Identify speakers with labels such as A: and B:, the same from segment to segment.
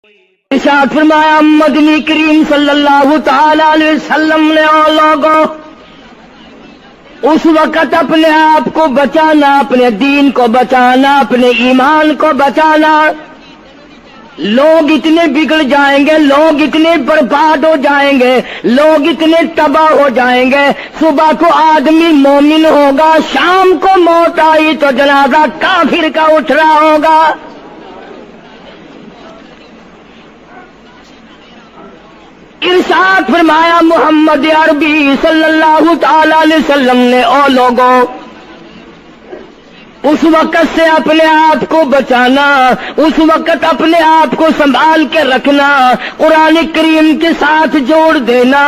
A: ارشاد فرمایا مدنی کریم صلی اللہ تعالی علیہ وسلم نے اور لوگوں اس وقت اپنے آپ کو بچانا، اپنے دین کو بچانا، اپنے ایمان کو بچانا. لوگ اتنے بگڑ جائیں گے، لوگ اتنے برباد ہو جائیں گے، لوگ اتنے تباہ ہو جائیں گے. صبح کو آدمی مومن ہوگا، شام کو موت آئی تو جنازہ کافر کا اٹھ رہا ہوگا. ارشاد فرمایا محمد عربی صلی اللہ تعالی علیہ وسلم نے او لوگوں اس وقت سے اپنے آپ کو بچانا، اس وقت اپنے آپ کو سنبھال کے رکھنا، قرآن کریم کے ساتھ جوڑ دینا،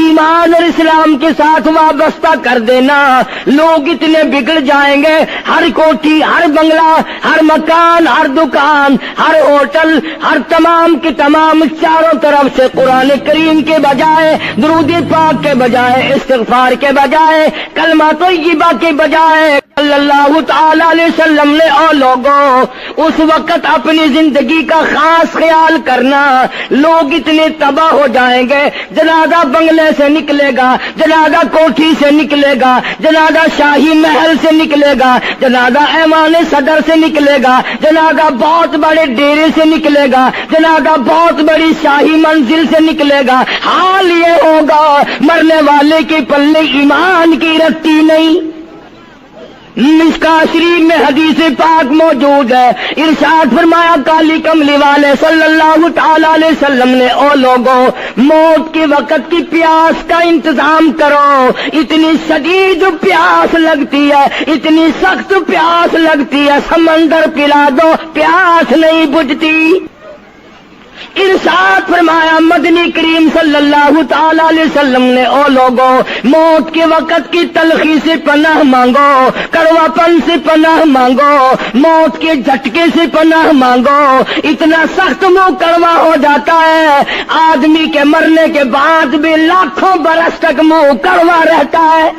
A: ایمان اور اسلام کے ساتھ وابستہ کر دینا. لوگ اتنے بگڑ جائیں گے، ہر کوٹھی، ہر بنگلہ، ہر مکان، ہر دکان، ہر ہوٹل، ہر تمام کے تمام چاروں طرف سے قرآن کریم کے بجائے، درود پاک کے بجائے، استغفار کے بجائے، کلمہ طیبہ کے بجائے صلی اللہ تعالی علیہ وسلم نے او لوگوں اس وقت اپنی زندگی کا خاص خیال کرنا. لوگ اتنے تباہ ہو جائیں گے، جنازہ بنگلے سے نکلے گا، جنازہ کوٹھی سے نکلے گا، جنازہ شاہی محل سے نکلے گا، جنازہ ایوان صدر سے نکلے گا، جنازہ بہت بڑے ڈیرے سے نکلے گا، جنازہ بہت بڑی شاہی منزل سے نکلے گا. حال یہ ہوگا مرنے والے کے پلے ایمان کی رتی نہیں. مشکاہ شریف میں حدیث پاک موجود ہے. ارشاد فرمایا کالی کملی والے صلی اللہ تعالی علیہ وسلم نے او لوگوں موت کے وقت کی پیاس کا انتظام کرو. اتنی شدید پیاس لگتی ہے، اتنی سخت پیاس لگتی ہے، سمندر پلا دو پیاس نہیں بجھتی. ارشاد فرمایا مدنی کریم صلی اللہ تعالی علیہ وسلم نے او لوگوں موت کے وقت کی تلخی سے پناہ مانگو، کڑوا پن سے پناہ مانگو، موت کے جھٹکے سے پناہ مانگو. اتنا سخت منہ کڑوا ہو جاتا ہے، آدمی کے مرنے کے بعد بھی لاکھوں برس تک منہ کڑوا رہتا ہے.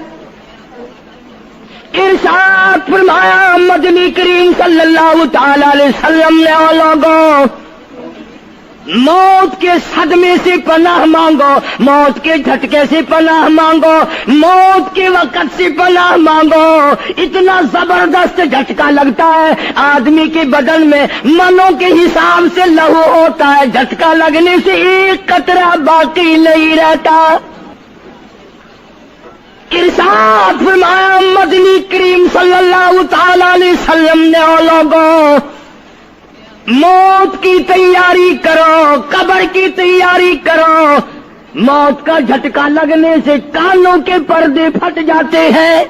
A: ارشاد فرمایا مدنی کریم صلی اللہ تعالی علیہ وسلم نے او لوگوں موت کے صدمے سے پناہ مانگو، موت کے جھٹکے سے پناہ مانگو، موت کے وقت سے پناہ مانگو. اتنا زبردست جھٹکا لگتا ہے، آدمی کے بدن میں منوں کے حساب سے لہو ہوتا ہے، جھٹکا لگنے سے ایک قطرہ باقی نہیں رہتا. ارشاد فرمایا مدنی کریم صلی اللہ تعالی علیہ وسلم نے او لوگوں موت کی تیاری کرو، قبر کی تیاری کرو. موت کا جھٹکا لگنے سے کانوں کے پردے پھٹ جاتے ہیں،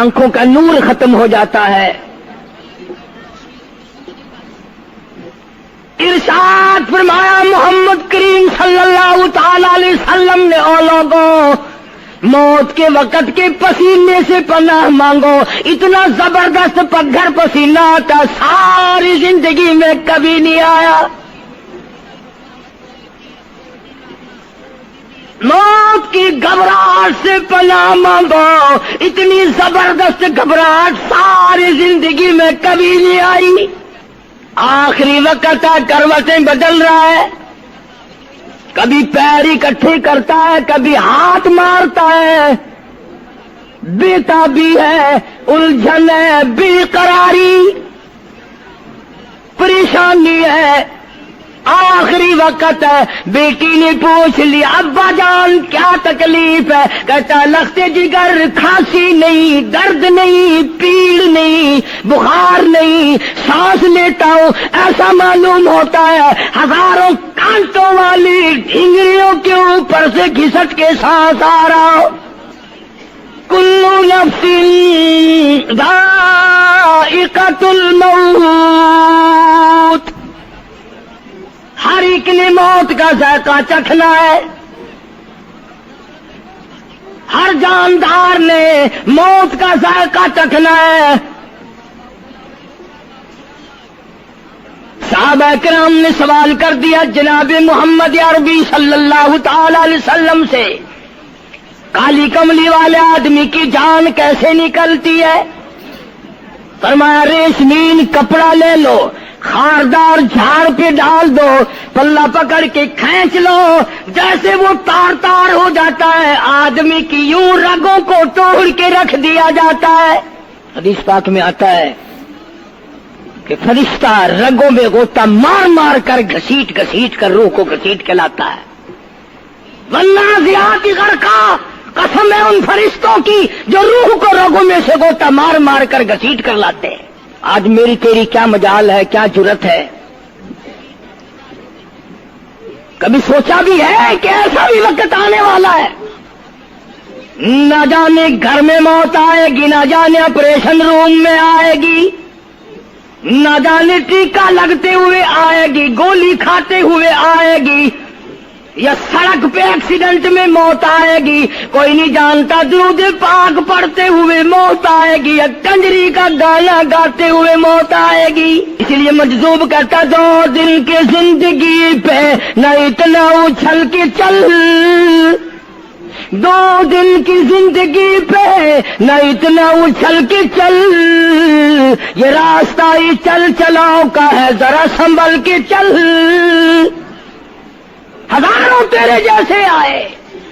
A: آنکھوں کا نور ختم ہو جاتا ہے. ارشاد فرمایا محمد کریم صلی اللہ تعالی علیہ وسلم نے او لوگوں موت کے وقت کے پسینے سے پناہ مانگو. اتنا زبردست پگھر پسینہ آتا ساری زندگی میں کبھی نہیں آیا. موت کی گھبراہٹ سے پناہ مانگو. اتنی زبردست گھبراہٹ ساری زندگی میں کبھی نہیں آئی. آخری وقت کروٹیں بدل رہا ہے، کبھی پیر اکٹھے کرتا ہے، کبھی ہاتھ مارتا ہے، بیٹا بھی ہے، الجھن ہے، بے قراری، پریشانی ہے. آخری وقت ہے، بیٹی نے پوچھ لیا ابا جان کیا تکلیف ہے؟ کہتا لخت جگر، کھانسی نہیں، درد نہیں، پیڑ نہیں، بخار نہیں، سانس لیتا ہوں ایسا معلوم ہوتا ہے ہزاروں کانٹوں والی ڈھنگریوں کے اوپر سے گھسٹ کے سانس آ رہا. کلو نفس ذائقۃ الموت، ہر ایک نے موت کا ذائقہ چکھنا ہے، ہر جاندار نے موت کا ذائقہ چکھنا ہے. صحابہ کرام نے سوال کر دیا جناب محمد عربی صلی اللہ تعالی علیہ وسلم سے کالی کملی والے آدمی کی جان کیسے نکلتی ہے؟ فرمایا ریشمین کپڑا لے لو، خاردار جھاڑ پہ ڈال دو، پلہ پکڑ کے کھینچ لو، جیسے وہ تار تار ہو جاتا ہے، آدمی کی یوں رگوں کو توڑ کے رکھ دیا جاتا ہے۔ حدیث پاک میں آتا ہے کہ فرشتہ رگوں میں غوطہ مار مار کر گھسیٹ گھسیٹ کر روح کو گھسیٹ کے لاتا ہے۔ والنازعات غرقا، قسم ہے ان فرشتوں کی جو روح کو رگوں میں سے غوطہ مار مار کر گھسیٹ کر لاتے ہیں۔ آج میری تیری کیا مجال ہے، کیا جرت ہے؟ کبھی سوچا بھی ہے کہ ایسا بھی وقت آنے والا ہے، نہ جانے گھر میں موت آئے گی، نہ جانے آپریشن روم میں آئے گی، نہ جانے ٹیکہ لگتے ہوئے آئے گی، گولی کھاتے ہوئے آئے گی، یا سڑک پہ ایکسیڈنٹ میں موت آئے گی، کوئی نہیں جانتا، درود پاک پڑھتے ہوئے موت آئے گی، یا کنجری کا گانا گاتے ہوئے موت آئے گی۔ اس لیے مجذوب کرتا 2 دن کی زندگی پہ نہ اتنا اچھل کے چل، 2 دن کی زندگی پہ نہ اتنا اچھل کے چل، یہ راستہ ہی چل چلاؤ کا ہے، ذرا سنبھل کے چل۔ ہزاروں تیرے جیسے آئے،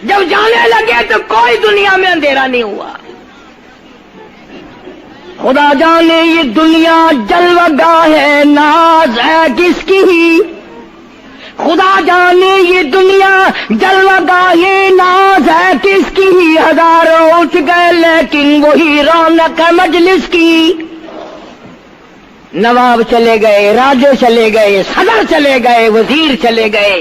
A: جب جانے لگے تو کوئی دنیا میں اندھیرا نہیں ہوا۔ خدا جانے یہ دنیا جلوہ گاہ ہے، ناز ہے کس کی؟ خدا جانے یہ دنیا جلوہ گاہ ہے، ناز ہے کس کی؟ ہزاروں اٹھ گئے لیکن وہی رونق ہے مجلس کی۔ نواب چلے گئے، راجے چلے گئے، صدر چلے گئے، وزیر چلے گئے،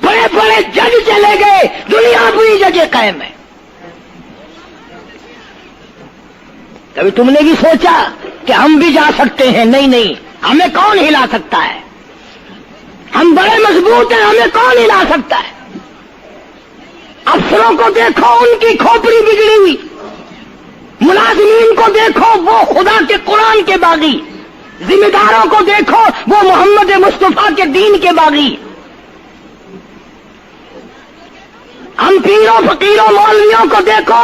A: بڑے بڑے جج چلے گئے، دنیا پوری جگہ قائم ہے۔ کبھی تم نے بھی سوچا کہ ہم بھی جا سکتے ہیں؟ نہیں نہیں، ہمیں کون ہلا سکتا ہے؟ ہم بڑے مضبوط ہیں، ہمیں کون ہلا سکتا ہے؟ افسروں کو دیکھو، ان کی کھوپڑی بگڑی ہوئی، ملازمین کو دیکھو، وہ خدا کے قرآن کے باغی، ذمہ داروں کو دیکھو، وہ محمد مصطفیٰ کے دین کے باغی۔ ہم پیروں فقیروں مولویوں کو دیکھو،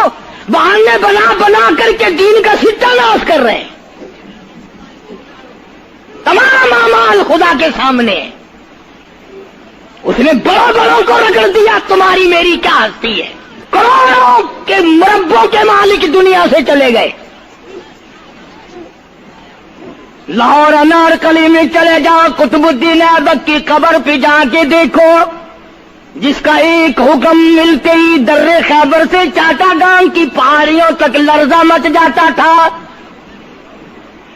A: بہانے بنا بنا کر کے دین کا ستہ ناش کر رہے ہیں۔ تمام اعمال خدا کے سامنے، اس نے بڑوں بڑوں کو رگڑ دیا، تمہاری میری کیا ہستی ہے؟ کروڑوں کے مربوں کے مالک دنیا سے چلے گئے۔ لاہور انارکلی میں چلے جاؤ، قطب الدین ایبک کی قبر پہ جا کے دیکھو، جس کا ایک حکم ملتے ہی در خیبر سے چاٹا گام کی پہاڑیوں تک لرزہ مچ جاتا تھا۔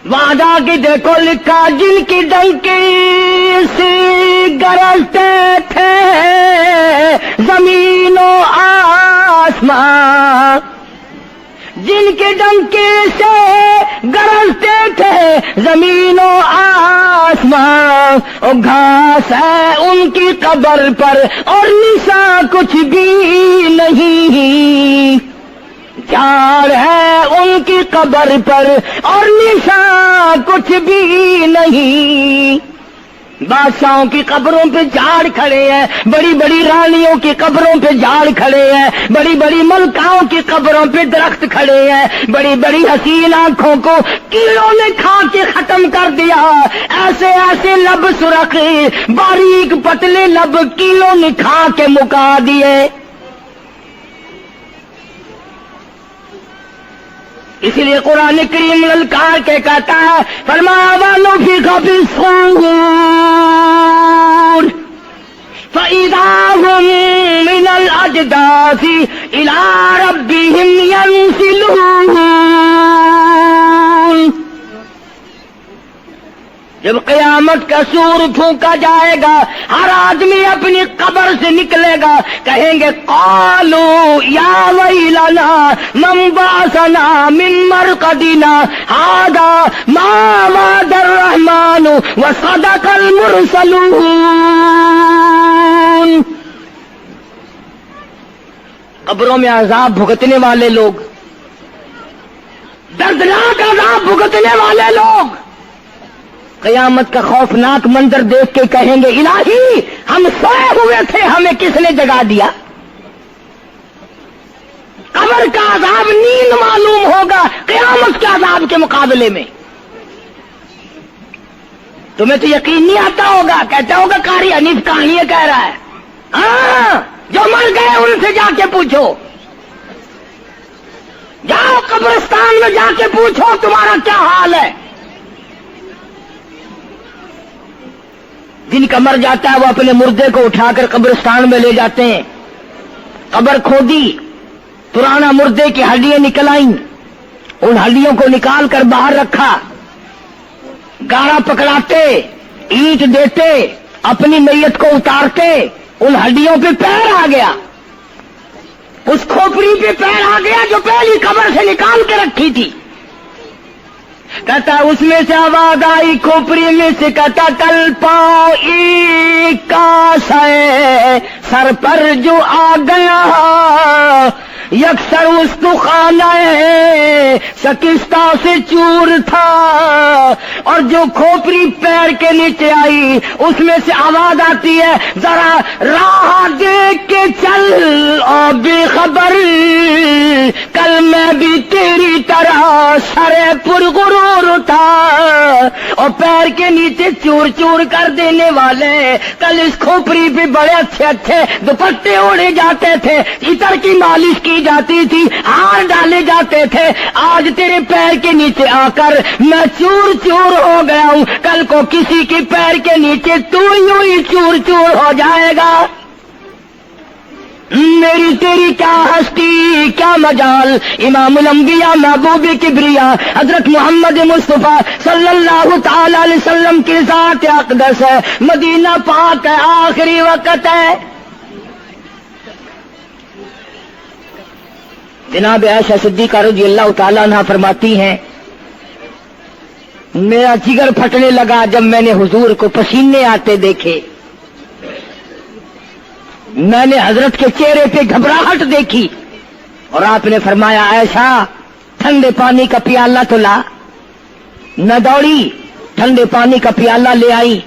A: وہاں جا کے دیکھو لکھا، جن کی ڈنکی سے گرجتے تھے زمین و آسمان، جن کے ڈنکے سے گرجتے تھے زمین و آسمان، اور گھاس ہے ان کی قبر پر اور نشان کچھ بھی نہیں، جھاڑ ہے ان کی قبر پر اور نشان کچھ بھی نہیں۔ بادشاہوں کی قبروں پہ جھاڑ کھڑے ہیں، بڑی بڑی رانیوں کی قبروں پہ جھاڑ کھڑے ہیں، بڑی بڑی ملکاؤں کی قبروں پہ درخت کھڑے ہیں، بڑی بڑی حسین آنکھوں کو کیڑوں نے کھا کے ختم کر دیا، ایسے ایسے لب سرخ باریک پتلے لب کیڑوں نے کھا کے مکا دیے۔ اسی لیے قرآن کریم للکار کے کہتا ہے، فرمایا وَنُفِخَ فِي الصُّورِ فَإِذَا هُم مِّنَ الْأَجْدَاثِ إِلَىٰ رَبِّهِمْ يَنسِلُونَ۔ جب قیامت کا سور پھونکا جائے گا، ہر آدمی اپنی قبر سے نکلے گا، کہیں گے قالو یا ویلنا من بعثنا من مرقدنا ھذا ما وعد الرحمن وصدق المرسلون۔ قبروں میں عذاب بھگتنے والے لوگ، دردناک عذاب بھگتنے والے لوگ قیامت کا خوفناک منظر دیکھ کے کہیں گے الہی ہم سوئے ہوئے تھے، ہمیں کس نے جگا دیا؟ قبر کا عذاب نیند معلوم ہوگا قیامت کے عذاب کے مقابلے میں۔ تمہیں تو یقین نہیں آتا ہوگا، کہتا ہوگا قاری حنیف کہانیاں کہہ رہا ہے۔ ہاں، جو مر گئے ان سے جا کے پوچھو، جاؤ قبرستان میں جا کے پوچھو تمہارا کیا حال ہے۔ جن کا مر جاتا ہے وہ اپنے مردے کو اٹھا کر قبرستان میں لے جاتے ہیں، قبر کھودی، پرانا مردے کی ہڈیاں نکل آئیں، ان ہڈیوں کو نکال کر باہر رکھا، گاڑا پکڑاتے، اینٹ دیتے، اپنی میت کو اتارتے، ان ہڈیوں پہ پیر آ گیا، اس کھوپڑی پہ پیر آ گیا جو پہلی قبر سے نکال کے رکھی تھی۔ کہتا اس میں سے آواز آئی کھوپڑی میں سے، کہتا کل پاؤں ایک کا سر پر جو آ گیا، یکسر استخانہ شکستہ سے چور تھا، اور جو کھوپڑی پیر کے نیچے آئی اس میں سے آواز آتی ہے ذرا راہ دیکھ کے چل اور بے خبر، کل میں بھی تیری طرح سرے پرغرور تھا، اور پیر کے نیچے چور چور کر دینے والے، کل اس کھوپڑی پہ بڑے اچھے اچھے دوپٹے اوڑے جاتے تھے، عطر کی مالش کی جاتی تھی، ہار ڈالے جاتے تھے، آج تیرے پیر کے نیچے آ کر میں چور چور ہو گیا ہوں، کل کو کسی کے پیر کے نیچے تو یوں ہی چور چور ہو جائے گا۔ میری تیری کیا ہستی کیا مجال، امام الانبیاء محبوب کبریا حضرت محمد مصطفیٰ صلی اللہ تعالی علیہ وسلم کی ذات اقدس ہے، مدینہ پاک ہے، آخری وقت ہے۔ جناب عائشہ صدیقہ رضی اللہ تعالیٰ عنہ فرماتی ہیں میرا جگر پھٹنے لگا جب میں نے حضور کو پسینے آتے دیکھے، میں نے حضرت کے چہرے پہ گھبراہٹ دیکھی، اور آپ نے فرمایا عائشہ ٹھنڈے پانی کا پیالہ تو لا، نہ دوڑی، ٹھنڈے پانی کا پیالہ لے آئی،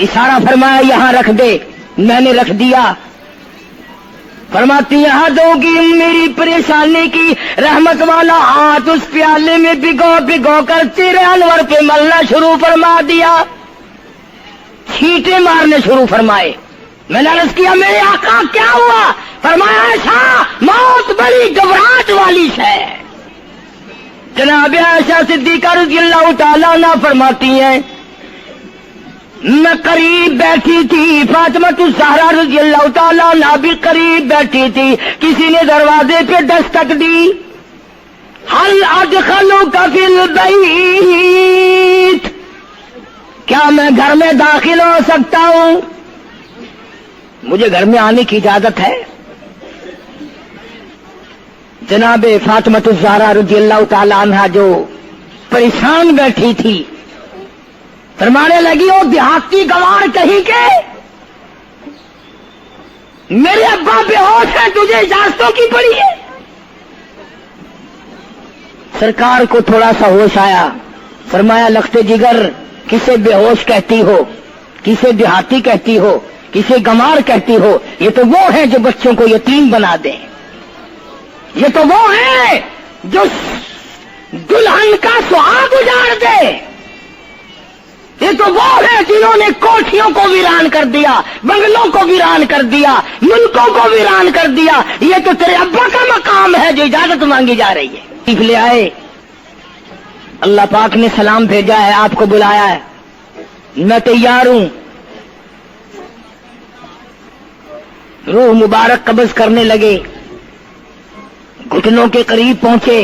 A: اشارہ فرمایا یہاں رکھ دے، میں نے رکھ دیا۔ فرماتی یہاں دو گی میری پریشانی کی رحمت والا ہاتھ اس پیالے میں بھگو بھگو کر تیرے انور پہ ملنا شروع فرما دیا، چھینٹے مارنے شروع فرمائے۔ میں نے عرض کیا میرے آقا کیا ہوا؟ فرمایا ایسا موت بڑی گھبراہٹ والی ہے۔ جناب عائشہ صدیقہ رضی اللہ تعالیٰ عنہ فرماتی ہیں میں قریب بیٹھی تھی، فاطمہ الزہرا رضی اللہ تعالیٰ عنہ بھی قریب بیٹھی تھی، کسی نے دروازے پہ دستک دی، حل ادخلوک فی البیت، کیا میں گھر میں داخل ہو سکتا ہوں؟ مجھے گھر میں آنے کی اجازت ہے؟ جناب فاطمہ الزہرا رضی اللہ تعالیٰ عنہ جو پریشان بیٹھی تھی فرمانے لگی وہ دیہاتی گوار کہیں کے میرے ابا بے ہوش ہے، تجھے اجازتوں کی پڑی ہے؟ سرکار کو تھوڑا سا ہوش آیا، فرمایا لخت جگر کسے بے ہوش کہتی ہو، کسے دیہاتی کہتی ہو، کسے گمار کہتی ہو؟ یہ تو وہ ہیں جو بچوں کو یتیم بنا دیں، یہ تو وہ ہیں جو دلہن کا سہاگ اجاڑ دے، یہ تو وہ ہیں جنہوں نے کوٹھیوں کو ویران کر دیا، بنگلوں کو ویران کر دیا، ملکوں کو ویران کر دیا۔ یہ تو تیرے ابا کا مقام ہے جو اجازت مانگی جا رہی ہے۔ لے آئے، اللہ پاک نے سلام بھیجا ہے، آپ کو بلایا ہے، میں تیار ہوں۔ روح مبارک قبض کرنے لگے، گھٹنوں کے قریب پہنچے،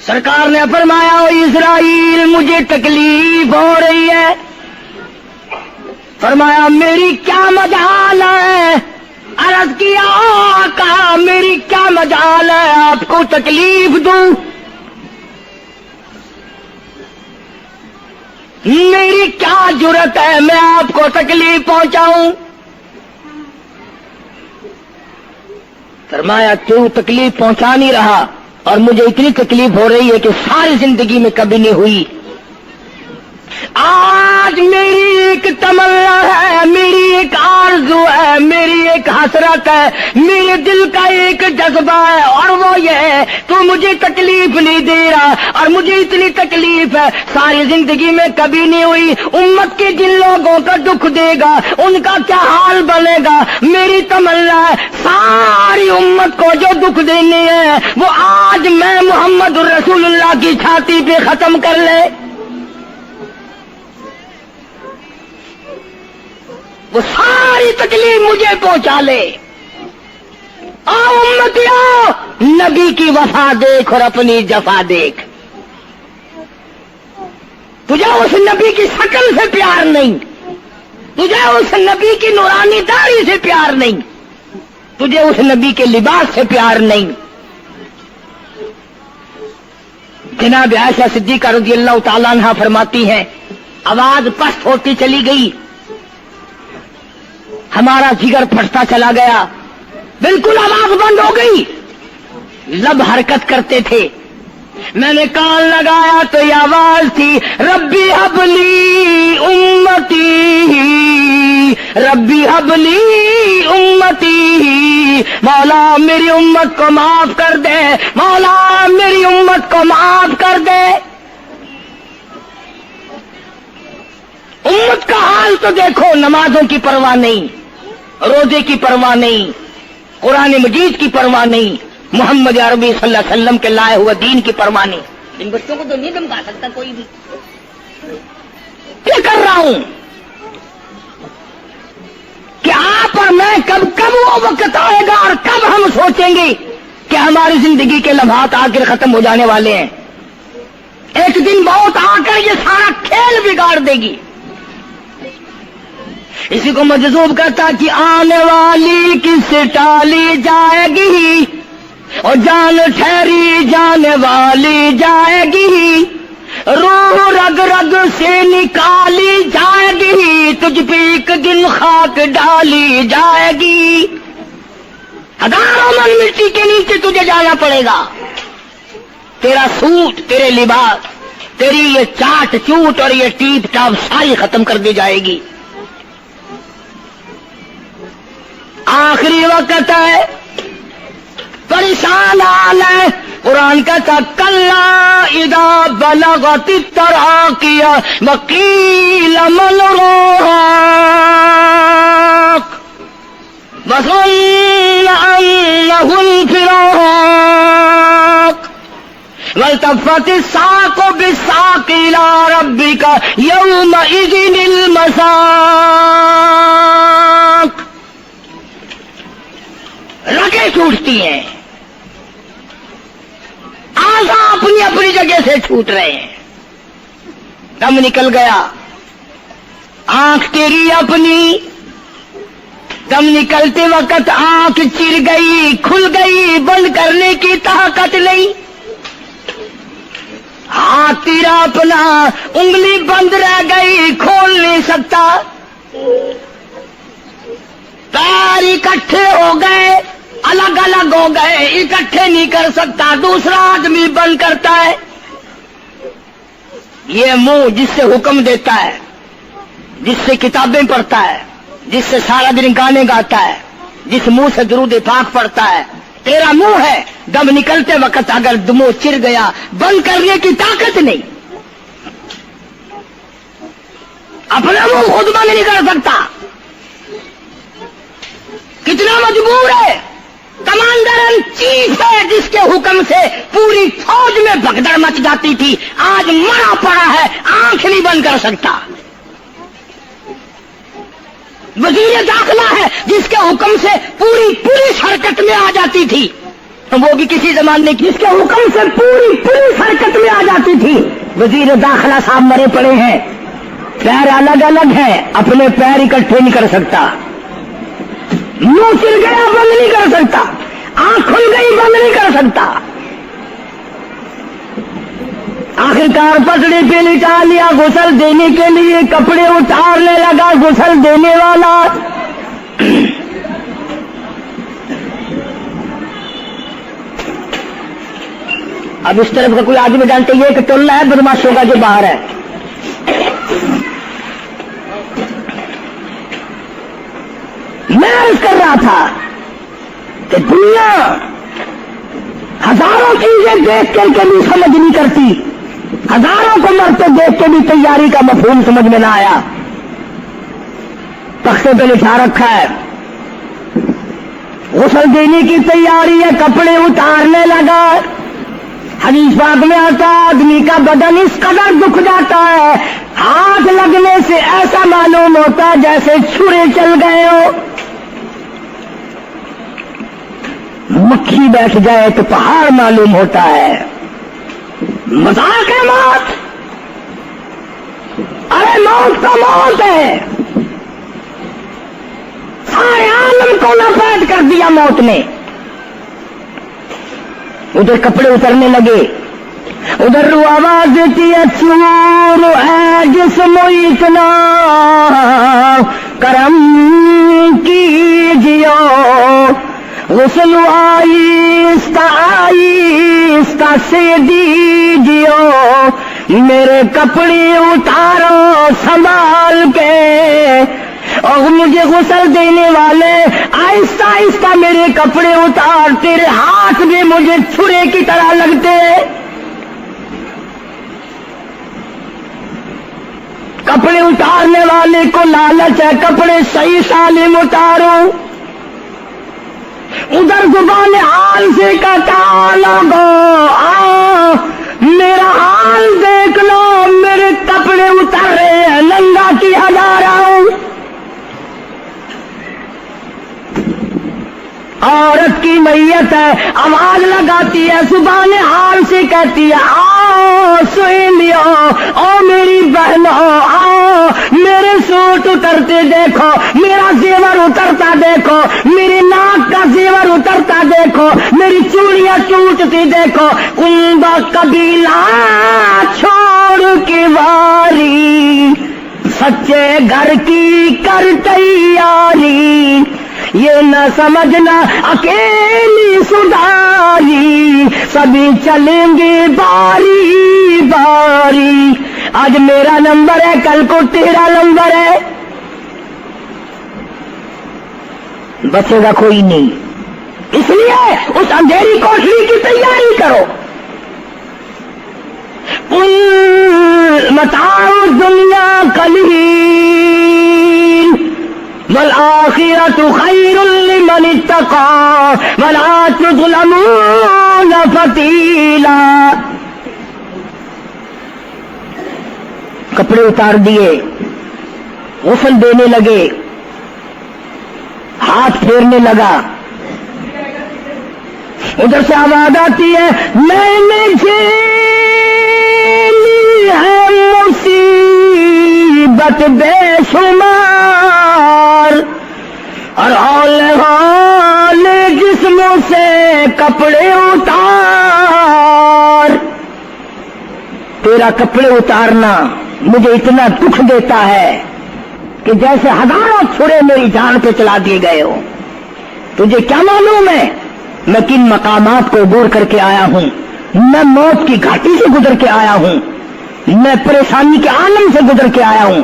A: سرکار نے فرمایا او اسرائیل مجھے تکلیف ہو رہی ہے۔ فرمایا میری کیا مجال ہے؟ عرض کیا آقا میری کیا مجال ہے آپ کو تکلیف دوں؟ میری کیا جرت ہے میں آپ کو تکلیف پہنچاؤں؟ فرمایا تو تکلیف پہنچا نہیں رہا، اور مجھے اتنی تکلیف ہو رہی ہے کہ ساری زندگی میں کبھی نہیں ہوئی۔ آج میری ایک تمنا ہے، میری ایک آرزو آرزو ہے، میری ایک حسرت ہے، میرے دل کا ایک جذبہ ہے، اور وہ یہ ہے تو مجھے تکلیف نہیں دے رہا، اور مجھے اتنی تکلیف ہے ساری زندگی میں کبھی نہیں ہوئی۔ امت کے جن لوگوں کا دکھ دے گا ان کا کیا حال بنے گا؟ میری تمنا ہے ساری امت کو جو دکھ دینے ہیں وہ آج میں محمد رسول اللہ کی چھاتی پہ ختم کر لے، وہ ساری تکلیف مجھے پہنچا لے۔ آؤ امتیوں، نبی کی وفا دیکھ اور اپنی جفا دیکھ۔ تجھے اس نبی کی شکل سے پیار نہیں، تجھے اس نبی کی نورانی داڑھی سے پیار نہیں، تجھے اس نبی کے لباس سے پیار نہیں۔ جناب عائشہ صدیقہ رضی اللہ تعالیٰ عنہا فرماتی ہیں آواز پست ہوتی چلی گئی، ہمارا جگر پھٹتا چلا گیا، بالکل آواز بند ہو گئی، لب حرکت کرتے تھے۔ میں نے کان لگایا تو یہ آواز تھی ربی حبلی امتی، ربی حبلی امتی، مولا میری امت کو معاف کر دے، مولا میری امت کو معاف کر دے۔ امت کا حال تو دیکھو، نمازوں کی پرواہ نہیں، روزے کی پرواہ نہیں، قرآن مجید کی پرواہ نہیں، محمد عربی صلی اللہ علیہ وسلم کے لائے ہوئے دین کی پرواہ نہیں۔ ان بچوں کو تو نہیں دمکا سکتا کوئی بھی۔ کیا کر رہا ہوں کہ آپ اور میں کب وہ وقت آئے گا اور کب ہم سوچیں گے کہ ہماری زندگی کے لمحات آخر ختم ہو جانے والے ہیں۔ ایک دن بہت آ کر یہ سارا کھیل بگاڑ دے گی۔ اسی کو مجذوب کرتا کہ آنے والی کس ٹالی جائے گی، اور جان ٹھہری جانے والی جائے گی، روح رگ رگ سے نکالی جائے گی، تجھ پہ ایک دن خاک ڈالی جائے گی، ہزاروں من مٹی کے نیچے تجھے جانا پڑے گا۔ تیرا سوٹ، تیرے لباس، تیری یہ چاٹ چوٹ اور یہ ٹیپ ٹاپ ساری ختم کر دی جائے گی۔ آخری وقت ہے، پریشان حال ہے۔ قرآن کہتا کلا اذا بلغت التراقی وقیل من راق وظن انه الفراق والتفت الساق بالساق الى ربك يومئذ المساق۔ رگیں ٹوٹتی ہیں، آزا اپنی اپنی جگہ سے چھوٹ رہے ہیں، دم نکل گیا، آنکھ تیری اپنی، دم نکلتے وقت آنکھ چر گئی، کھل گئی، بند کرنے کی طاقت نہیں، ہاتھ تیرا اپنا انگلی بند رہ گئی، کھول نہیں سکتا، پیر اکٹھے ہو گئے، الگ الگ ہو گئے، اکٹھے نہیں کر سکتا، دوسرا آدمی بند کرتا ہے۔ یہ منہ جس سے حکم دیتا ہے، جس سے کتابیں پڑھتا ہے، جس سے سارا دن گانے گاتا ہے، جس منہ سے درود پاک پڑھتا ہے، تیرا منہ ہے، دم نکلتے وقت اگر منہ چر گیا، بند کرنے کی طاقت نہیں، اپنا منہ خود بند نہیں کر سکتا، کتنا مجبور ہے۔ کمانڈر ان چیف ہے جس کے حکم سے پوری فوج میں بھگدڑ مچ جاتی تھی، آج مرا پڑا ہے، آنکھ نہیں بند کر سکتا۔ وزیر داخلہ ہے جس کے حکم سے پوری پولیس حرکت میں آ جاتی تھی، وہ بھی کسی زمانے کی، جس کے حکم سے پوری پولیس حرکت میں آ جاتی تھی، وزیر داخلہ صاحب مرے پڑے ہیں، پیر الگ الگ ہیں، اپنے پیر اکٹھے نہیں کر سکتا، منہ چل گیا بند نہیں کر سکتا، آنکھ کھل گئی بند نہیں کر سکتا، آخرکار پسڑی پہ لٹا لیا، غسل دینے کے لیے کپڑے اتارنے لگا غسل دینے والا، اب اس طرف کا کوئی آدمی جانتے یہ کہ ٹولنا ہے بدماشوں کا جو باہر ہے، عرض کر رہا تھا کہ دنیا ہزاروں چیزیں دیکھ کر کے بھی سمجھ نہیں کرتی، ہزاروں کو مرتے دیکھ کے بھی تیاری کا مفہوم سمجھ میں نہ آیا. تختے پہ لکھا رکھا ہے غسل دینے کی تیاری ہے، کپڑے اتارنے لگا. حدیث پاک میں آتا آدمی کا بدن اس قدر دکھ جاتا ہے، ہاتھ لگنے سے ایسا معلوم ہوتا ہے جیسے چھرے چل گئے ہو. مکھی بیٹھ جائے تو پہاڑ معلوم ہوتا ہے. مذاق ہے موت، ارے موت تو موت ہے. سارے عالم کو لپیٹ کر دیا موت نے. ادھر کپڑے اترنے لگے، ادھر رو آواز دیتی ہے چور ہے جسم اتنا کرم کیجیو، غسل آہستہ آہستہ سے دیجیو، میرے کپڑے اتارو سنبھال کے. اور مجھے غسل دینے والے آہستہ آہستہ میرے کپڑے اتار، تیرے ہاتھ بھی مجھے چھرے کی طرح لگتے. کپڑے اتارنے والے کو لالچ ہے کپڑے صحیح سالم اتارو. ادھر زبان حال سے کہتا لوگو میرا حال دیکھ لو، میرے کپڑے اتر رہے ہیں، ننگا کیا جا رہا ہوں. عورت کی میت ہے، آواز لگاتی ہے، زبان حال سے کہتی ہے آؤ سہیلیو، او میری بہنوں آؤ، میرے سوٹ اترتے دیکھو، میرا زیور اترتا دیکھو، میری ناک کا زیور اترتا دیکھو، میری چوڑیاں ٹوٹتی دیکھو. کنبا قبیلہ چھوڑ کے واری، سچے گھر کی کر تیاری، یہ نہ سمجھنا اکیلی سدھاری، سبھی چلیں گے باری باری. آج میرا نمبر ہے، کل کو تیرا نمبر ہے، بچے گا کوئی نہیں. اس لیے اس اندھیری کوٹری کی تیاری کرو. متاع الدنیا قلیل والآخرۃ خیر لمن اتقى ولا تظلمون فتیلا. کپڑے اتار دیے، غسل دینے لگے، ہاتھ پھیرنے لگا. ادھر سے آواز آتی ہے میں نے جھیلی ہے مصیبت بے شمار، اور ہول جسموں سے کپڑے اتار. تیرا کپڑے اتارنا مجھے اتنا دکھ دیتا ہے کہ جیسے ہزاروں چھرے میری جان پہ چلا دیے گئے ہو. تجھے کیا معلوم ہے میں کن مقامات کو عبور کر کے آیا ہوں، میں موت کی گھاٹی سے گزر کے آیا ہوں، میں پریشانی کے عالم سے گزر کے آیا ہوں،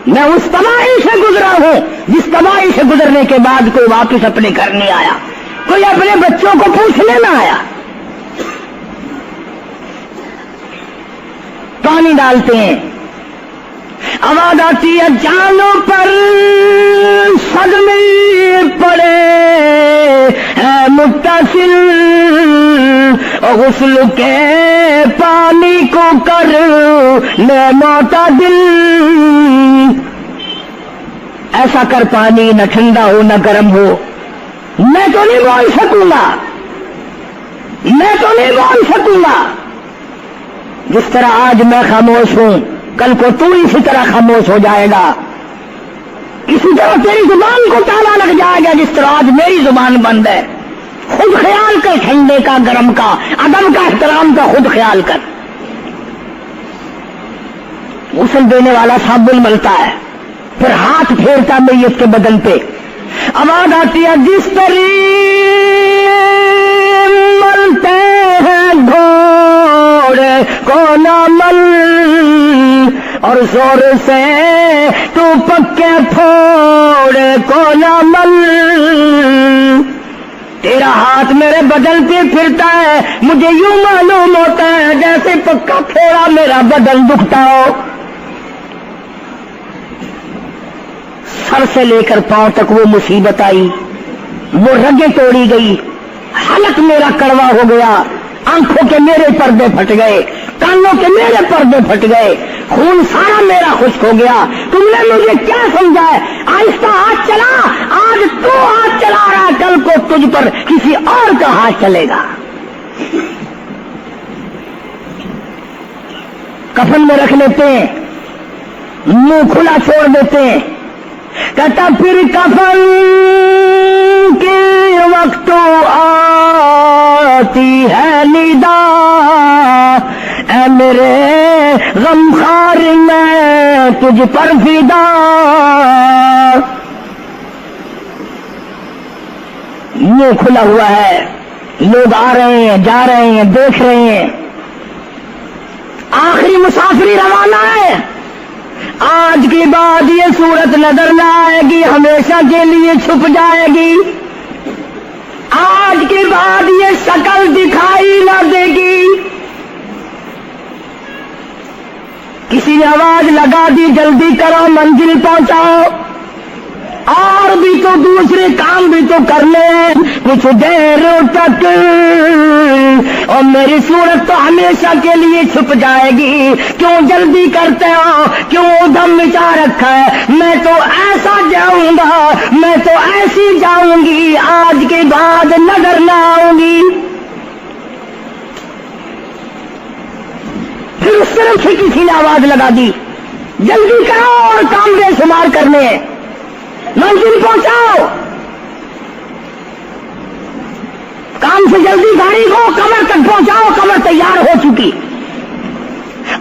A: میں اس تباہی سے گزرا ہوں جس تباہی سے گزرنے کے بعد کوئی واپس اپنے گھر نہیں آیا، کوئی اپنے بچوں کو پوچھنے نہ آیا. پانی ڈالتے ہیں، آواز آتی ہے جانوں پر صدمے پڑے ہے متصل، غسل کے پانی کو کر لے معتدل. ایسا کر پانی نہ ٹھنڈا ہو نہ گرم ہو. میں تو نہیں بول سکوں گا، میں تو نہیں بول سکوں گا. جس طرح آج میں خاموش ہوں کل کو تو اسی طرح خاموش ہو جائے گا. اسی طرح تیری زبان کو تالا لگ جائے گا جس طرح آج میری زبان بند ہے. خود خیال کر، ٹھنڈے کا گرم کا ادب کا احترام کا خود خیال کر. غسل دینے والا صابن ملتا ہے، پھر ہاتھ پھیرتا میت کے بدن پہ. آواز آتی ہے جس طرح ملتے ہیں گھوڑے کو نہ مل، اور زور سے تو پکے پھوڑ جوڑے کو نہ مل، تیرا ہاتھ میرے بدن پہ پھرتا ہے، مجھے یوں معلوم ہوتا ہے جیسے پکا پھوڑا میرا بدن دکھتا ہو۔ سر سے لے کر پاؤں تک وہ مصیبت آئی، وہ رگیں توڑی گئی، حلق میرا کڑوا ہو گیا، آنکھوں کے میرے پردے پھٹ گئے، کانوں کے میرے پردے پھٹ گئے، خون سارا میرا خشک ہو گیا۔ تم نے مجھے کیا سمجھا ہے؟ آہستہ ہاتھ چلا، آج تو ہاتھ چلا رہا، کل کو تجھ پر کسی اور کا ہاتھ چلے گا۔ کفن میں رکھ لیتے ہیں، منہ کھلا چھوڑ دیتے ہیں، کہتا پھر کفن کے وقت آتی ہے ندا، اے میرے غمخوار میں تجھ پر فدا۔ منہ کھلا ہوا ہے، لوگ آ رہے ہیں، جا رہے ہیں، دیکھ رہے ہیں، آخری مسافری روانہ ہے۔ آج کے بعد یہ صورت نظر نہ آئے گی، ہمیشہ کے لیے چھپ جائے گی۔ آج کے بعد یہ شکل دکھائی نہ دے گی۔ کسی نے آواز لگا دی، جلدی کرو، منزل پہنچاؤ، اور بھی تو دوسرے کام بھی تو کرنے ہیں، کچھ دیر تک اور میری صورت تو ہمیشہ کے لیے چھپ جائے گی۔ کیوں جلدی کرتے ہو؟ کیوں دم مچا رکھا ہے؟ میں تو ایسا جاؤں گا، میں تو ایسی جاؤں گی، آج کے بعد نظر نہ آؤں گی۔ پھر اس طرف سے کسی نے آواز لگا دی، جلدی کرو اور کام بے شمار کرنے ہیں، منزل پہنچاؤ، کام سے جلدی گاڑی کو کمر تک پہنچاؤ، کمر تیار ہو چکی۔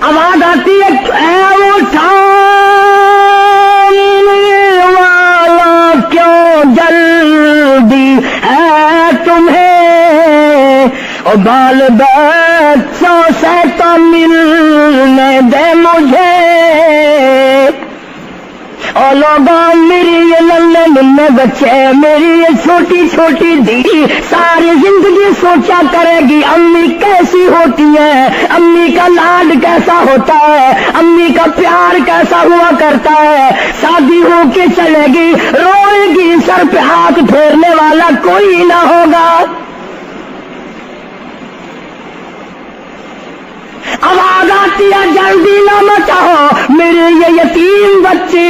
A: آواز آتی ہے، اے وہ والا کیوں جلدی ہے تمہیں، اور بال بچوں سے تو ملنے دے مجھے، اور لوگوں میری یہ ننھے ننھے بچے، میری یہ چھوٹی چھوٹی دھی ساری زندگی سوچا کرے گی امی کیسی ہوتی ہے، امی کا لاڈ کیسا ہوتا ہے، امی کا پیار کیسا ہوا کرتا ہے۔ شادی ہو کے چلے گی، روئے گی، سر پہ ہاتھ پھیرنے والا کوئی نہ ہوگا۔ آواز آتی ہے، جلدی نہ مچاؤ، میرے یہ یتیم بچے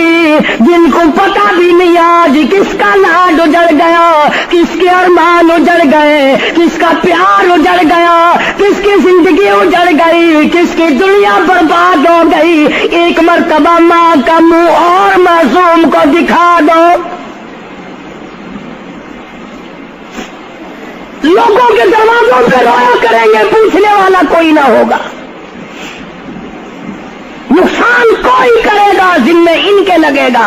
A: جن کو پتہ بھی نہیں آج کس کا لاڈ اجڑ گیا، کس کے ارمان اجڑ گئے، کس کا پیار اجڑ گیا، کس کی زندگی اجڑ گئی، کس کی دنیا برباد ہو گئی۔ ایک مرتبہ ماں کا منہ اور معصوم کو دکھا دو، لوگوں کے دروازوں پہ رویا کریں گے، پوچھنے والا کوئی نہ ہوگا، نقصان کوئی کرے گا، ذمہ ان کے لگے گا،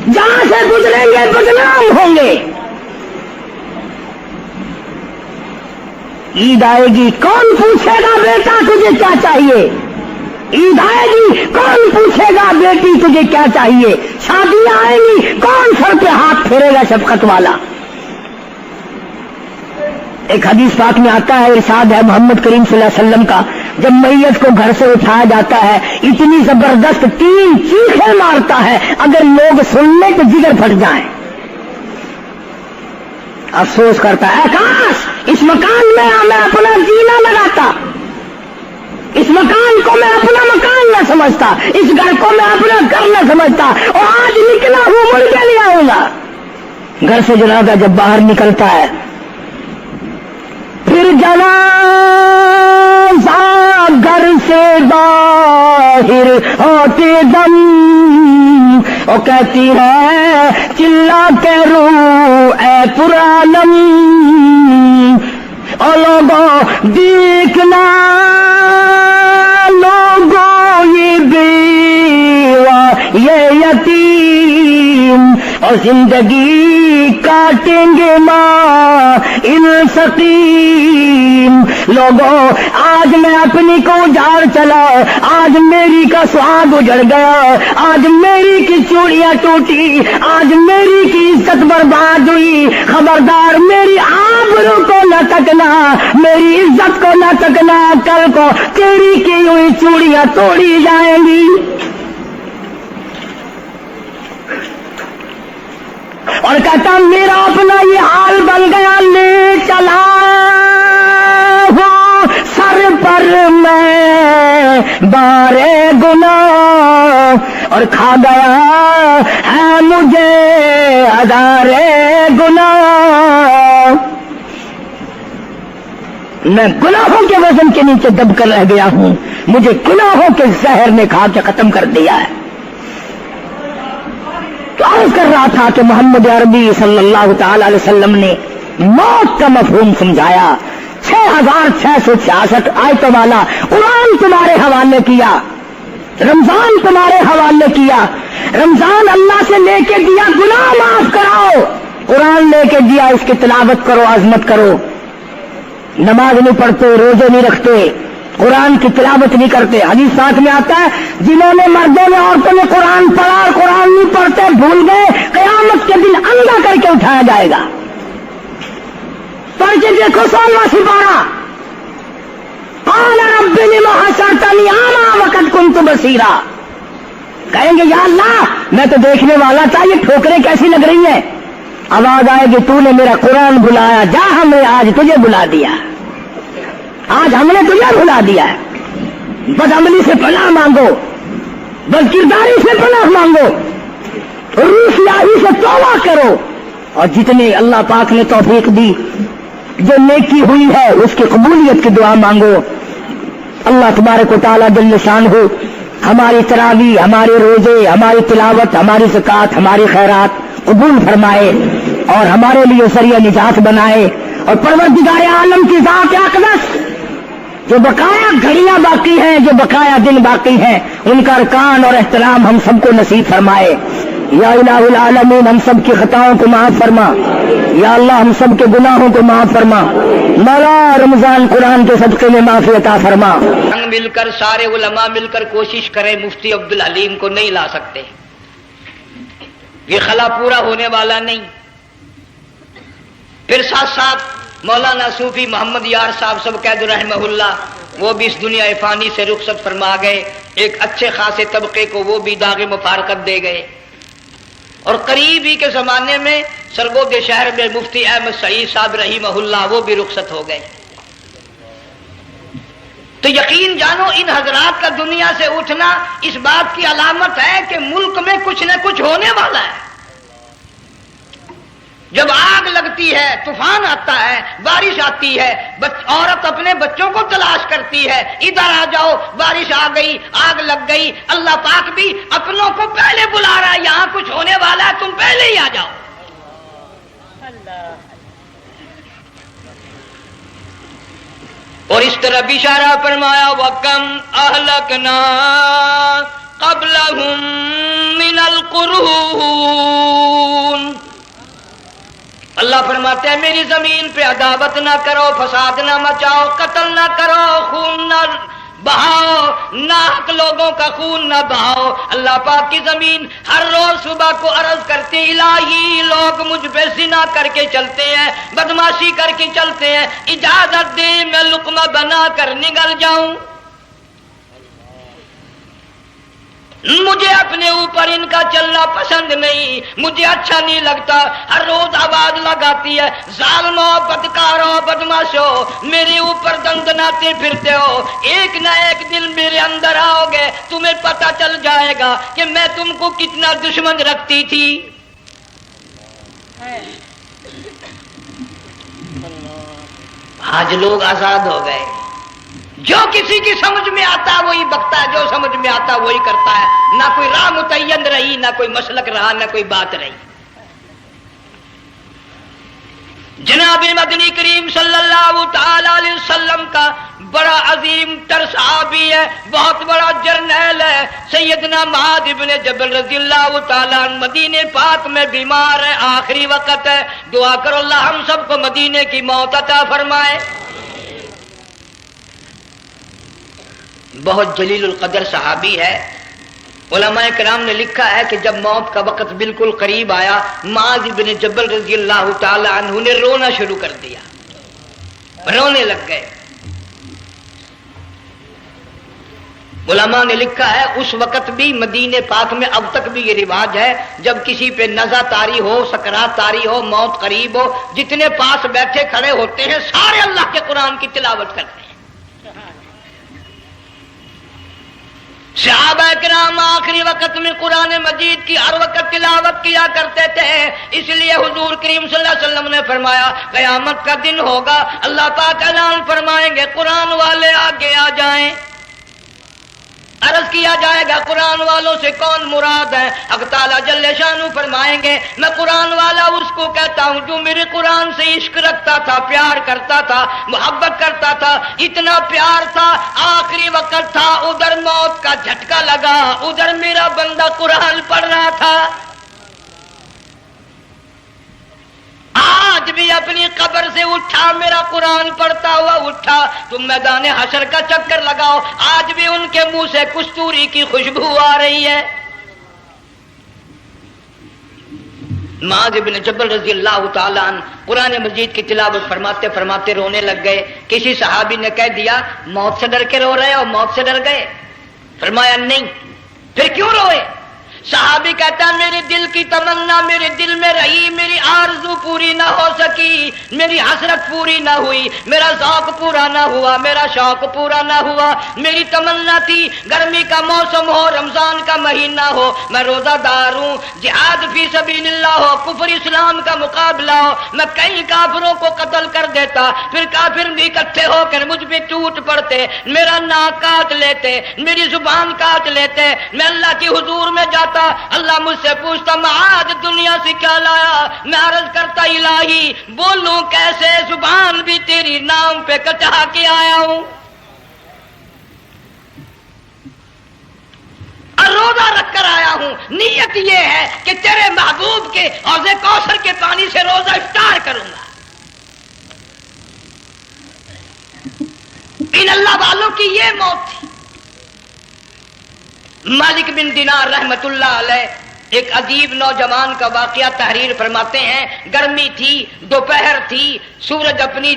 A: جہاں سے گزریں گے بدنام ہوں گے۔ عید آئے گی، کون پوچھے گا بیٹا تجھے کیا چاہیے؟ عید آئے گی، کون پوچھے گا بیٹی تجھے کیا چاہیے؟ شادیاں آئیں گی، کون سر پہ ہاتھ پھیرے گا شفقت والا؟ ایک حدیث پاک میں آتا ہے، ارشاد ہے محمد کریم صلی اللہ علیہ وسلم کا، جب میت کو گھر سے اٹھایا جاتا ہے اتنی زبردست 3 چیخیں مارتا ہے، اگر لوگ سننے تو جگر پھٹ جائیں۔ افسوس کرتا ہے، کاش اس مکان میں میں اپنا جینا لگاتا، اس مکان کو میں اپنا مکان نہ سمجھتا، اس گھر کو میں اپنا گھر نہ سمجھتا، اور آج نکلا ہوں مڑ کے لے آؤں گا۔ گھر سے جنازہ جب باہر نکلتا ہے، پھر جنازہ گھر سے باہر ہوتے دم، وہ کہتی ہے چلا کے رو اے پرانم، اور لوگوں دیکھنا، لوگوں یہ بیوہ یہ یتیم، اور زندگی کاٹیں گے ماں ان سقیم، لوگوں آج میں اپنی کو اجاڑ چلا، آج میری کا سواد اجڑ گیا، آج میری کی چوڑیاں ٹوٹی، آج میری کی عزت برباد ہوئی، خبردار میری آبرو کو نہ تکنا، میری عزت کو نہ تکنا، کل کو تیری کی ہوئی چوڑیاں توڑی جائیں گی۔ اور کہتا میرا اپنا یہ حال بن گیا، لے چلا ہوں سر پر میں بارے گناہ، اور کھا گیا ہے مجھے ہزارے گناہ، میں گناہوں کے وزن کے نیچے دب کر رہ گیا ہوں، مجھے گناہوں کے زہر نے کھا کے ختم کر دیا ہے۔ تو عرض کر رہا تھا کہ محمد عربی صلی اللہ تعالی علیہ وسلم نے موت کا مفہوم سمجھایا، 6666 آیتوں والا قرآن تمہارے حوالے کیا، رمضان تمہارے حوالے کیا، رمضان اللہ سے لے کے دیا گناہ معاف کراؤ، قرآن لے کے دیا اس کی تلاوت کرو، عظمت کرو، نماز نہیں پڑھتے، روزے نہیں رکھتے، قرآن کی تلاوت نہیں کرتے۔ حدیث ساتھ میں آتا ہے جنہوں نے مردوں نے عورتوں نے قرآن پڑھا اور قرآن نہیں پڑھتے بھول گئے، قیامت کے دن اندھا کر کے اٹھایا جائے گا۔ پڑھ کے دیکھو 16واں سپارہ، قال رب لم حشرتنی اعمی وقد كنت بصیرا، کہیں گے یا اللہ میں تو دیکھنے والا تھا، یہ ٹھوکریں کیسی لگ رہی ہیں؟ آواز آئے گی تو نے میرا قرآن بلایا، جا ہم نے آج تجھے بلا دیا، آج ہم نے تجھے بلا دیا ہے۔ بدعملی سے پناہ مانگو، بد کرداری سے پناہ مانگو، روسیاہی سے توبہ کرو، اور جتنے اللہ پاک نے توفیق دی جو نیکی ہوئی ہے اس کی قبولیت کی دعا مانگو۔ اللہ تبارک و تعالیٰ جل شانہ ہماری تراویح، ہمارے روزے، ہماری تلاوت، ہماری زکوٰۃ، ہماری خیرات قبول فرمائے اور ہمارے لیے ذریعہ نجات بنائے، اور پروردگار عالم کی ذات اقدس جو بقایا گھڑیاں باقی ہیں، جو بقایا دن باقی ہیں، ان کا ارکان اور احترام ہم سب کو نصیب فرمائے۔ یا الہ العالمین ہم سب کی خطاؤں کو معاف فرما، یا اللہ ہم سب کے گناہوں کو معاف فرما، مولا رمضان قرآن کے صدقے میں معافی عطا فرما۔
B: مل کر سارے علماء مل کر کوشش کریں، مفتی عبدالحلیم کو نہیں لا سکتے، یہ خلا پورا ہونے والا نہیں۔ پھر ساتھ ساتھ مولانا صوفی محمد یار صاحب سب قید رحمہ اللہ، وہ بھی اس دنیا فانی سے رخصت فرما گئے، ایک اچھے خاصے طبقے کو وہ بھی داغ مفارقت دے گئے، اور قریب ہی کے زمانے میں سرگود شہر میں مفتی احمد سعید صاحب رحمہ اللہ وہ بھی رخصت ہو گئے۔ تو یقین جانو ان حضرات کا دنیا سے اٹھنا اس بات کی علامت ہے کہ ملک میں کچھ نہ کچھ ہونے والا ہے۔ جب آگ لگتی ہے، طوفان آتا ہے، بارش آتی ہے، عورت اپنے بچوں کو تلاش کرتی ہے، ادھر آ جاؤ، بارش آ گئی، آگ لگ گئی، اللہ پاک بھی اپنوں کو پہلے بلا رہا ہے، یہاں کچھ ہونے والا ہے، تم پہلے ہی آ جاؤ۔ اور اس طرح اشارہ فرمایا وَكَمْ أَهْلَكْنَا قَبْلَهُمْ مِنَ الْقُرُونِ، اللہ فرماتے ہیں میری زمین پہ عداوت نہ کرو، فساد نہ مچاؤ، قتل نہ کرو، خون نہ بہاؤ، ناحق لوگوں کا خون نہ بہاؤ۔ اللہ پاک کی زمین ہر روز صبح کو عرض کرتی الہی لوگ مجھ پہ زنا کر کے چلتے ہیں، بدماشی کر کے چلتے ہیں، اجازت دے میں لقمہ بنا کر نگل جاؤں، مجھے اپنے اوپر ان کا چلنا پسند نہیں، مجھے اچھا نہیں لگتا۔ ہر روز آواز لگاتی ہے ظالموں، بدکاروں، بدماشوں، میرے اوپر دندناتے پھرتے ہو، ایک نہ ایک دن میرے اندر آؤ گے، تمہیں پتہ چل جائے گا کہ میں تم کو کتنا دشمن رکھتی تھی۔ آج لوگ آزاد ہو گئے، جو کسی کی سمجھ میں آتا ہے وہی بکتا ہے، جو سمجھ میں آتا ہے وہی کرتا ہے، نہ کوئی راہ متعین رہی، نہ کوئی مسلک رہا، نہ کوئی بات رہی۔ جناب مدنی کریم صلی اللہ تعالی علیہ وسلم کا بڑا عظیم تر صحابی ہے، بہت بڑا جرنیل ہے، سیدنا معاذ بن جبل رضی اللہ تعالیٰ عنہ مدینے پاک میں بیمار ہے، آخری وقت ہے، دعا کرو اللہ ہم سب کو مدینے کی موت عطا فرمائے۔ بہت جلیل القدر صحابی ہے. علماء کرام نے لکھا ہے کہ جب موت کا وقت بالکل قریب آیا معاذ بن جبل رضی اللہ تعالی عنہ نے رونا شروع کر دیا، رونے لگ گئے. علماء نے لکھا ہے اس وقت بھی مدینے پاک میں اب تک بھی یہ رواج ہے جب کسی پہ نزع طاری ہو، سکرات طاری ہو، موت قریب ہو، جتنے پاس بیٹھے کھڑے ہوتے ہیں سارے اللہ کے قرآن کی تلاوت کرتے ہیں. صحابہ کرام آخری وقت میں قرآن مجید کی ہر وقت تلاوت کیا کرتے تھے. اس لیے حضور کریم صلی اللہ علیہ وسلم نے فرمایا قیامت کا دن ہوگا، اللہ پاک اعلان فرمائیں گے قرآن والے آگے آ جائیں. عرض کیا جائے گا قرآن والوں سے کون مراد ہے؟ حق تعالیٰ جل شانہ فرمائیں گے میں قرآن والا اس کو کہتا ہوں جو میرے قرآن سے عشق رکھتا تھا، پیار کرتا تھا، محبت کرتا تھا. اتنا پیار تھا آخری وقت تھا، ادھر موت کا جھٹکا لگا، ادھر میرا بندہ قرآن پڑھ رہا تھا. آج بھی اپنی قبر سے اٹھا میرا قرآن پڑھتا ہوا اٹھا، تم میدان حشر کا چکر لگاؤ، آج بھی ان کے منہ سے کستوری کی خوشبو آ رہی ہے. معاذ بن جبل رضی اللہ تعالیٰ عنہ قرآن مجید کی تلاوت فرماتے فرماتے رونے لگ گئے. کسی صحابی نے کہہ دیا موت سے ڈر کے رو رہے ہو، موت سے ڈر گئے؟ فرمایا نہیں. پھر کیوں روئے؟ صحابی کہتا ہے میرے دل کی تمنا میرے دل میں رہی، میری آرزو پوری نہ ہو سکی، میری حسرت پوری نہ ہوئی، میرا ذوق پورا نہ ہوا، میرا شوق پورا نہ ہوا. میری تمنا تھی گرمی کا موسم ہو، رمضان کا مہینہ ہو، میں روزہ دار ہوں، جہاد فی سبیل اللہ ہو، کفر اسلام کا مقابلہ ہو، میں کئی کافروں کو قتل کر دیتا، پھر کافر بھی اکٹھے ہو کر مجھ پہ ٹوٹ پڑتے، میرا ناک کاٹ لیتے، میری زبان کاٹ لیتے. میں اللہ کی حضور میں جاتا، اللہ مجھ سے پوچھتا معاذ دنیا سے کیا لایا؟ میں عرض کرتا الہی بولوں کیسے، زبان بھی تیری نام پہ کٹا کے آیا ہوں. اور روزہ رکھ کر آیا ہوں، نیت یہ ہے کہ تیرے محبوب کے حوض کوثر کے پانی سے روزہ افطار کروں گا. ان اللہ والوں کی یہ موت تھی. مالک بن دینار رحمت اللہ علیہ ایک عجیب نوجوان کا واقعہ تحریر فرماتے ہیں. گرمی تھی، دوپہر تھی، سورج اپنی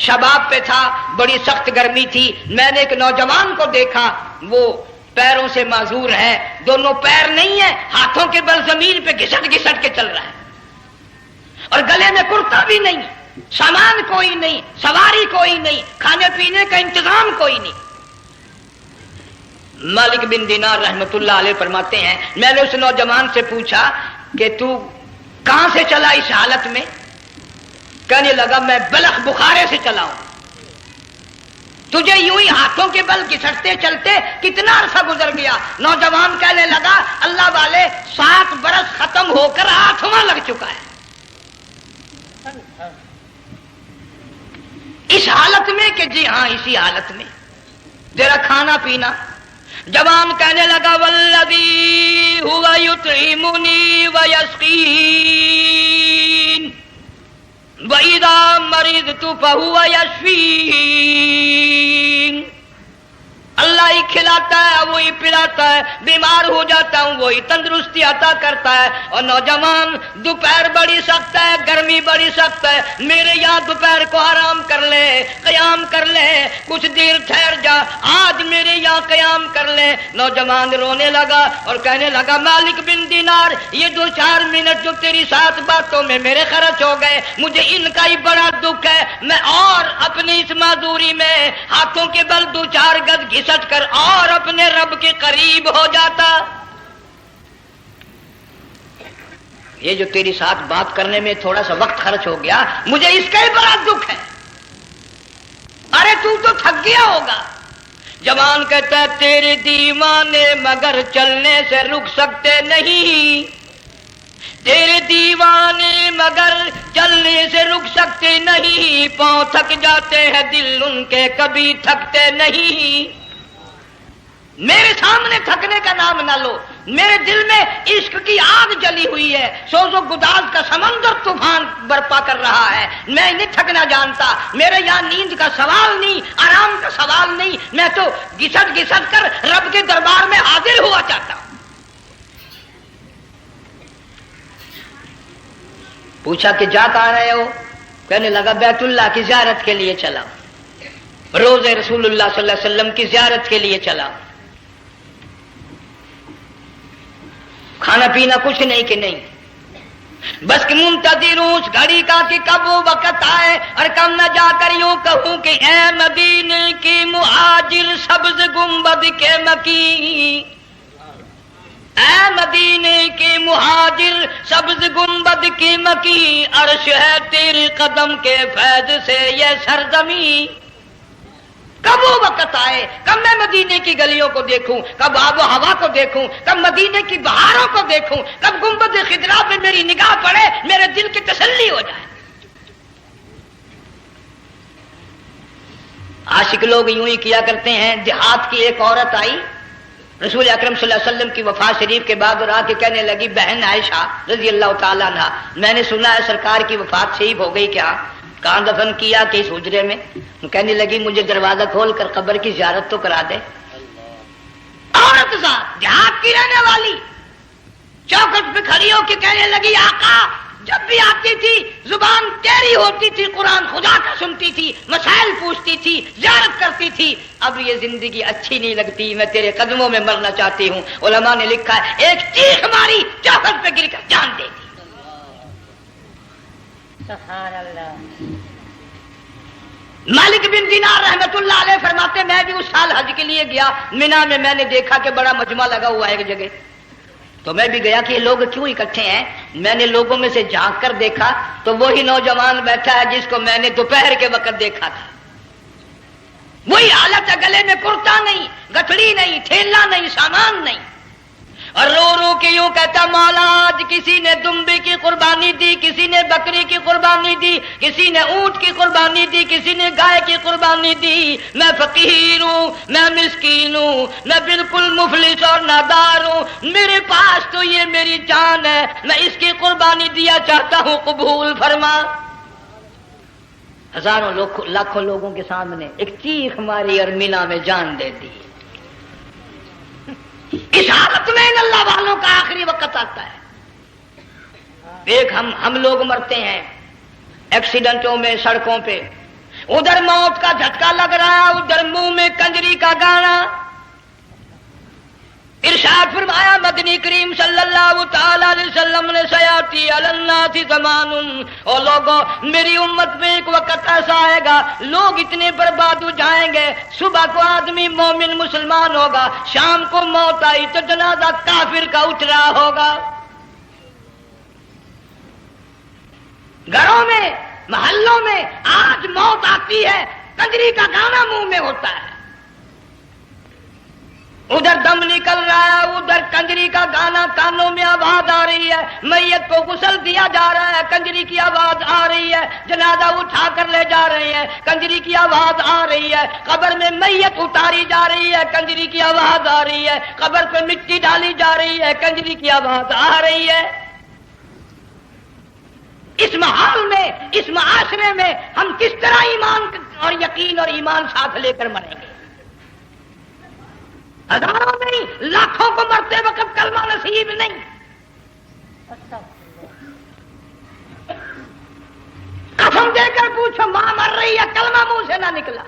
B: شباب پہ تھا، بڑی سخت گرمی تھی. میں نے ایک نوجوان کو دیکھا، وہ پیروں سے معذور ہے، دونوں پیر نہیں ہیں، ہاتھوں کے بل زمین پہ گھسٹ گھسٹ کے چل رہا ہے، اور گلے میں کرتا بھی نہیں، سامان کوئی نہیں، سواری کوئی نہیں، کھانے پینے کا انتظام کوئی نہیں. مالک بن دینار رحمت اللہ علیہ فرماتے ہیں میں نے اس نوجوان سے پوچھا کہ تو کہاں سے چلا اس حالت میں؟ کہنے لگا میں بلخ بخارے سے چلا ہوں. تجھے یوں ہی ہاتھوں کے بل گھسٹتے چلتے کتنا عرصہ گزر گیا؟ نوجوان کہنے لگا اللہ والے 7 برس ختم ہو کر 8واں لگ چکا ہے. اس حالت میں کہ جی ہاں اسی حالت میں تیرا کھانا پینا. جوان کہنے لگا والذی هو یطعمنی ویسقین وَإِذَا مَرِضْتُ فَهُوَ يَشْفِينِ. اللہ ہی کھلاتا ہے، وہی پلاتا ہے، بیمار ہو جاتا ہوں وہی تندرستی عطا کرتا ہے. اور نوجوان دوپہر بڑی سخت ہے، گرمی بڑی سخت ہے، میرے یہاں دوپہر کو آرام کر لے، قیام کر لے، کچھ دیر ٹھہر جا، آج میرے یہاں قیام کر لے. نوجوان رونے لگا اور کہنے لگا مالک بن دینار یہ 2-4 منٹ جو تیری ساتھ باتوں میں میرے خرچ ہو گئے، مجھے ان کا ہی بڑا دکھ ہے. میں اور اپنی اس معذوری میں ہاتھوں کے بل 2-4 گز گھسٹ کر اور اپنے رب کے قریب ہو جاتا. یہ جو تیری ساتھ بات کرنے میں تھوڑا سا وقت خرچ ہو گیا، مجھے اس کا ہی بڑا دکھ ہے. ارے تو تھک گیا ہوگا. جوان کہتا ہے تیرے دیوانے مگر چلنے سے رک سکتے نہیں، تیرے دیوانے مگر چلنے سے رک سکتے نہیں، پاؤں تھک جاتے ہیں دل ان کے کبھی تھکتے نہیں. میرے سامنے تھکنے کا نام نام نہ لو. میرے دل میں عشق کی آگ جلی ہوئی ہے, سوز و گداز کا سمندر طوفان برپا کر رہا ہے. میں نہیں تھکنا جانتا. میرے یہاں نیند کا سوال نہیں, آرام کا سوال نہیں. میں تو گھسٹ گھسٹ کر رب کے دربار میں حاضر ہوا چاہتا ہوں. پوچھا کہ جا کہاں رہے ہو؟ کہنے لگا بیت اللہ کی زیارت کے لیے چلا, روز رسول اللہ صلی اللہ علیہ وسلم کی زیارت کے لیے چلا. کھانا پینا کچھ نہیں کہ نہیں, بس کہ منتظر ہوں اس گھڑی کا کہ کب وہ وقت آئے اور کم نہ جا کر یوں کہوں کہ اے مدینے کی مہاجر سبز گنبد کے مکی, اے مدینے کے مہاجر سبز گنبد کی مکی, عرش ہے تیرے قدم کے فیض سے یہ سرزمین. کب وہ وقت آئے, کب میں مدینے کی گلیوں کو دیکھوں, کب آب و ہوا کو دیکھوں, کب مدینے کی بہاروں کو دیکھوں, کب گنبد خضرا پہ میری نگاہ پڑے, میرے دل کی تسلی ہو جائے. عاشق لوگ یوں ہی کیا کرتے ہیں. دیہات کی ایک عورت آئی رسول اکرم صلی اللہ علیہ وسلم کی وفات شریف کے بعد اور آ کے کہنے لگی بہن عائشہ رضی اللہ تعالیٰ عنہا, میں نے سنا ہے سرکار کی وفات شریف ہو گئی, کیا کہاں دفن کیا کہ اس حجرے میں؟ کہنے لگی مجھے دروازہ کھول کر قبر کی زیارت تو کرا دے. عورت ساتھ دیہات کی رہنے والی چوکھٹ پہ کھڑی ہو کے کہنے لگی آقا جب بھی آتی تھی زبان تیری ہوتی تھی, قرآن خدا کا سنتی تھی, مسائل پوچھتی تھی, زیارت کرتی تھی. اب یہ زندگی اچھی نہیں لگتی, میں تیرے قدموں میں مرنا چاہتی ہوں. علماء نے لکھا ہے ایک چیخ ماری, چوکھٹ پہ گر کر جان دے دی.
C: سبحان اللہ.
B: مالک بن دینار رحمت اللہ علیہ فرماتے میں بھی اس سال حج کے لیے گیا مینا میں, میں نے دیکھا کہ بڑا مجمع لگا ہوا ہے ایک جگہ, تو میں بھی گیا کہ یہ لوگ کیوں اکٹھے ہیں. میں نے لوگوں میں سے جھانک کر دیکھا تو وہی نوجوان بیٹھا ہے جس کو میں نے دوپہر کے وقت دیکھا تھا. وہی حالت ہے, گلے میں کرتا نہیں, گٹھڑی نہیں, تھیلا نہیں, سامان نہیں, اور رو رو کے یوں کہتا مولا آج کسی نے دمبی کی قربانی دی, کسی نے بکری کی قربانی دی, کسی نے اونٹ کی قربانی دی, کسی نے گائے کی قربانی دی. میں فقیر ہوں, میں مسکین ہوں, میں بالکل مفلس اور نادار ہوں, میرے پاس تو یہ میری جان ہے, میں اس کی قربانی دیا چاہتا ہوں, قبول فرما. ہزاروں لاکھوں لوگوں کے سامنے ایک چیخ ماری اور مینا میں جان دے دی. اس حالت میں ان اللہ والوں کا آخری وقت آتا ہے. ایک ہم لوگ مرتے ہیں ایکسیڈنٹوں میں, سڑکوں پہ, ادھر موت کا جھٹکا لگ رہا ہے, ادھر منہ میں کنجری کا گانا. ارشاد فرمایا مدنی کریم صلی اللہ تعالی علیہ وسلم نے سیاتی علی الناس زمان, اور لوگوں میری امت میں ایک وقت ایسا آئے گا لوگ اتنے برباد ہو جائیں گے. صبح کو آدمی مومن مسلمان ہوگا, شام کو موت آئی تو جنازہ کافر کا اٹھ رہا ہوگا. گھروں میں, محلوں میں آج موت آتی ہے, کنجری کا گانا منہ میں ہوتا ہے, ادھر دم نکل رہا ہے, ادھر کنجری کا گانا کانوں میں آواز آ رہی ہے, میت کو غسل دیا جا رہا ہے, کنجری کی آواز آ رہی ہے, جنازہ اٹھا کر لے جا رہے ہیں, کنجری کی آواز آ رہی ہے, قبر میں میت اتاری جا رہی ہے, کنجری کی آواز آ رہی ہے, قبر پہ مٹی ڈالی جا رہی ہے, کنجری کی آواز آ رہی ہے. اس ماحول میں, اس معاشرے میں ہم کس طرح ایمان اور یقین اور ایمان ساتھ لے کر مریں گے؟ ہزاروں نہیں لاکھوں کو مرتے وقت کلمہ نصیب نہیں. قسم دے کر پوچھو ماں مر رہی ہے, کلمہ منہ سے نہ نکلا,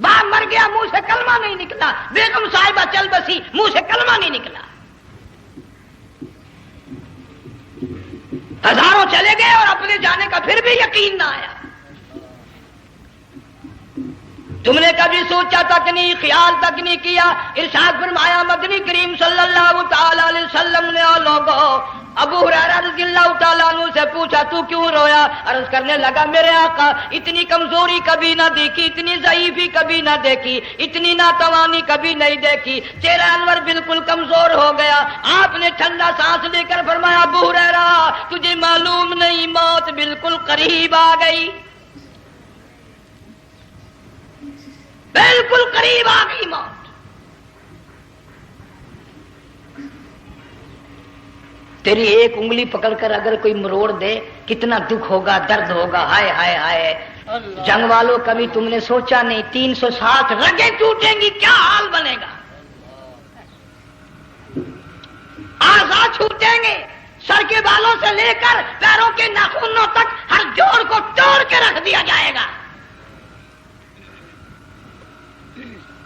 B: باپ مر گیا منہ سے کلمہ نہیں نکلا, بیگم صاحبہ چل بسی منہ سے کلمہ نہیں نکلا. ہزاروں چلے گئے اور اپنے جانے کا پھر بھی یقین نہ آیا. تم نے کبھی سوچا تک نہیں, خیال تک نہیں کیا. ارشاد فرمایا مدنی کریم صلی اللہ تعالی علیہ وسلم نے اور لوگوں ابو ہریرہ رضی اللہ تعالیٰ عنہ سے پوچھا تو کیوں رویا؟ عرض کرنے لگا میرے آقا اتنی کمزوری کبھی نہ دیکھی, اتنی ضعیفی کبھی نہ دیکھی, اتنی ناتوانی کبھی نہیں دیکھی, چہرہ انور بالکل کمزور ہو گیا. آپ نے ٹھنڈا سانس لے کر فرمایا ابو ہریرہ تجھے معلوم نہیں موت بالکل قریب آ گئی, بالکل قریب آ گئی موت. تیری ایک انگلی پکڑ کر اگر کوئی مروڑ دے کتنا دکھ ہوگا، درد ہوگا، ہائے ہائے ہائے۔ جنگ والوں کبھی تم نے سوچا نہیں 360 رگیں ٹوٹیں گی کیا حال بنے گا، اعضاء چھوٹیں گے، سر کے بالوں سے لے کر پیروں کے ناخنوں تک ہر جوڑ کو توڑ کے رکھ دیا جائے گا،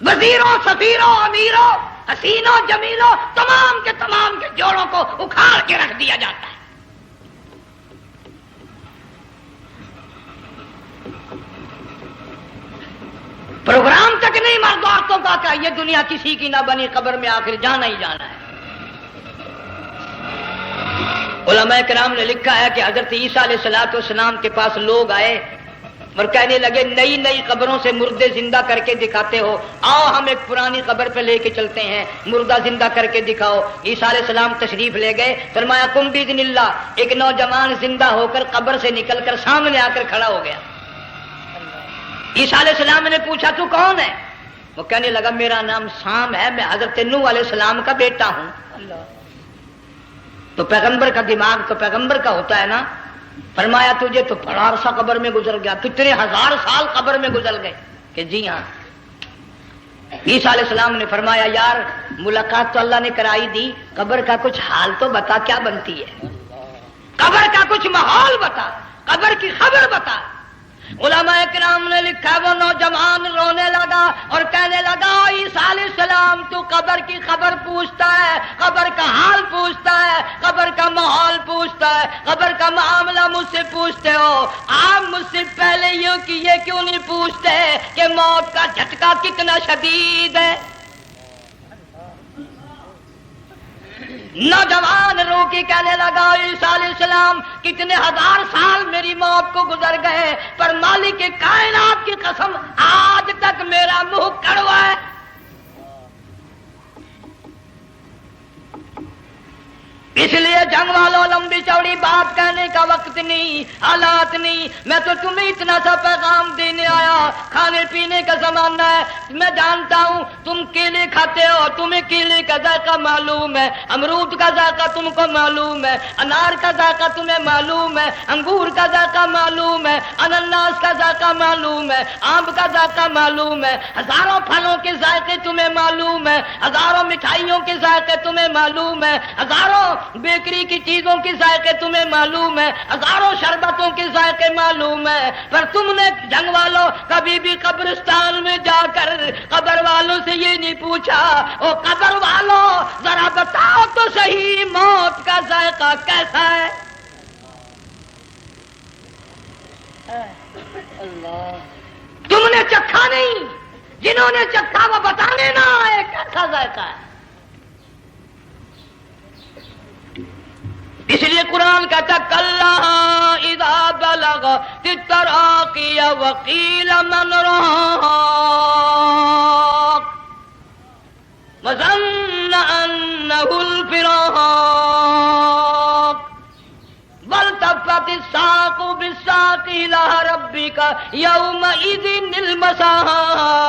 B: وزیروں، سفیروں، امیروں، حسینوں، جمیلوں، تمام کے جوڑوں کو اکھاڑ کے رکھ دیا جاتا ہے۔ پروگرام تک نہیں مرد عورتوں کا کہ یہ دنیا کسی کی نہ بنی، قبر میں آخر جانا ہی جانا ہے۔ علماء کرام نے لکھا ہے کہ حضرت عیسیٰ علیہ السلام کے پاس لوگ آئے اور کہنے لگے نئی نئی قبروں سے مردے زندہ کر کے دکھاتے ہو، آؤ ہم ایک پرانی قبر پہ لے کے چلتے ہیں، مردہ زندہ کر کے دکھاؤ۔ عیسیٰ علیہ السلام تشریف لے گئے، فرمایا کم باذن اللہ، ایک نوجوان زندہ ہو کر قبر سے نکل کر سامنے آ کر کھڑا ہو گیا۔ عیسیٰ علیہ السلام نے پوچھا تو کون ہے؟ وہ کہنے لگا میرا نام سام ہے، میں حضرت نوح علیہ السلام کا بیٹا ہوں۔ تو پیغمبر کا دماغ تو پیغمبر کا ہوتا ہے نا۔ فرمایا تجھے تو بڑا عرصہ قبر میں گزر گیا، کتنے ہزار سال قبر میں گزر گئے؟ کہ جی ہاں۔ عیسیٰ علیہ السلام نے فرمایا یار ملاقات تو اللہ نے کرائی دی، قبر کا کچھ حال تو بتا کیا بنتی ہے، قبر کا کچھ ماحول بتا، قبر کی خبر بتا۔ علماء کرام نے لکھا وہ نوجوان رونے لگا اور کہنے لگا عیسیٰ علیہ السلام تو قبر کی خبر پوچھتا ہے، قبر کا حال پوچھتا ہے، قبر کا ماحول پوچھتا ہے، قبر کا معاملہ مجھ سے پوچھتے ہو، آپ مجھ سے پہلے یہ کیوں نہیں پوچھتے کہ موت کا جھٹکا کتنا شدید ہے؟ نوجوان رو کے کہنے لگا عیسیٰ علیہ السلام کتنے ہزار سال میری موت کو گزر گئے، پر مالک کائنات کی قسم آج تک میرا منہ کڑوا ہے۔ اس لیے جنگ والوں لمبی چوڑی بات کہنے کا وقت نہیں، حالات نہیں، میں تو تمہیں اتنا سا پیغام دینے آیا، کھانے پینے کا زمانہ ہے، میں جانتا ہوں تم کیلے کھاتے ہو، تمہیں کیلے کا ذائقہ معلوم ہے، امرود کا ذائقہ تم کو معلوم ہے، انار کا ذائقہ تمہیں معلوم ہے، انگور کا ذائقہ معلوم ہے، انناس کا ذائقہ معلوم ہے، آم کا ذائقہ معلوم ہے، ہزاروں پھلوں کے ذائقے تمہیں معلوم ہے، ہزاروں مٹھائیوں کے ذائقے تمہیں معلوم ہے، ہزاروں بیکری کی چیزوں کے ذائقے تمہیں معلوم ہے، ہزاروں شربتوں کے ذائقے معلوم ہے، پر تم نے جنگ والوں کبھی بھی قبرستان میں جا کر قبر والوں سے یہ نہیں پوچھا او قبر والوں ذرا بتاؤ تو صحیح موت کا ذائقہ کیسا ہے؟ تم نے چکھا نہیں، جنہوں نے چکھا وہ بتانے نہ آئے کیسا ذائقہ ہے۔ اس لیے قرآن کہتا کلا اذا بلغت التراقی وقیل من راق وظن انه الفراق والتفت الساق بالساق الى ربك يومئذ المساق۔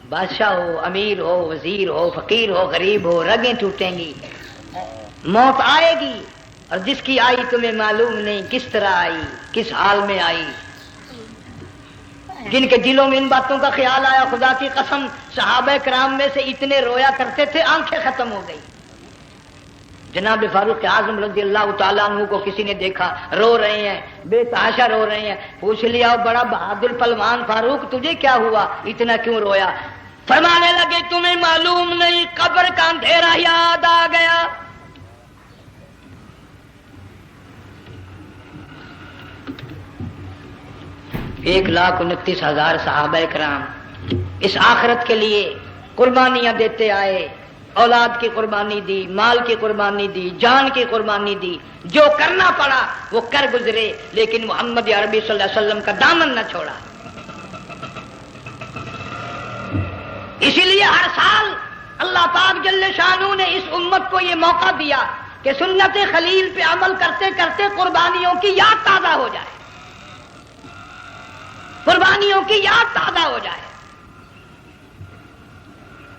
B: بادشاہ ہو، امیر ہو، وزیر ہو، فقیر ہو، غریب ہو، رگیں ٹوٹیں گی، موت آئے گی، اور جس کی آئی تمہیں معلوم نہیں کس طرح آئی، کس حال میں آئی۔ جن کے دلوں میں ان باتوں کا خیال آیا خدا کی قسم صحابہ کرام میں سے اتنے رویا کرتے تھے آنکھیں ختم ہو گئی۔ جناب فاروق اعظم رضی اللہ تعالیٰ عنہ کو کسی نے دیکھا رو رہے ہیں، بے تحاشا رو رہے ہیں، پوچھ لیا بڑا بہادر پلوان فاروق تجھے کیا ہوا، اتنا کیوں رویا؟ فرمانے لگے تمہیں معلوم نہیں قبر کا اندھیرا یاد آ گیا۔ 1,29,000 صحابہ کرام اس آخرت کے لیے قربانیاں دیتے آئے، اولاد کی قربانی دی، مال کی قربانی دی، جان کی قربانی دی، جو کرنا پڑا وہ کر گزرے، لیکن محمد عربی صلی اللہ علیہ وسلم کا دامن نہ چھوڑا۔ اسی لیے ہر سال اللہ پاک جل شانہ نے اس امت کو یہ موقع دیا کہ سنت خلیل پہ عمل کرتے کرتے قربانیوں کی یاد تازہ ہو جائے، قربانیوں کی یاد تازہ ہو جائے۔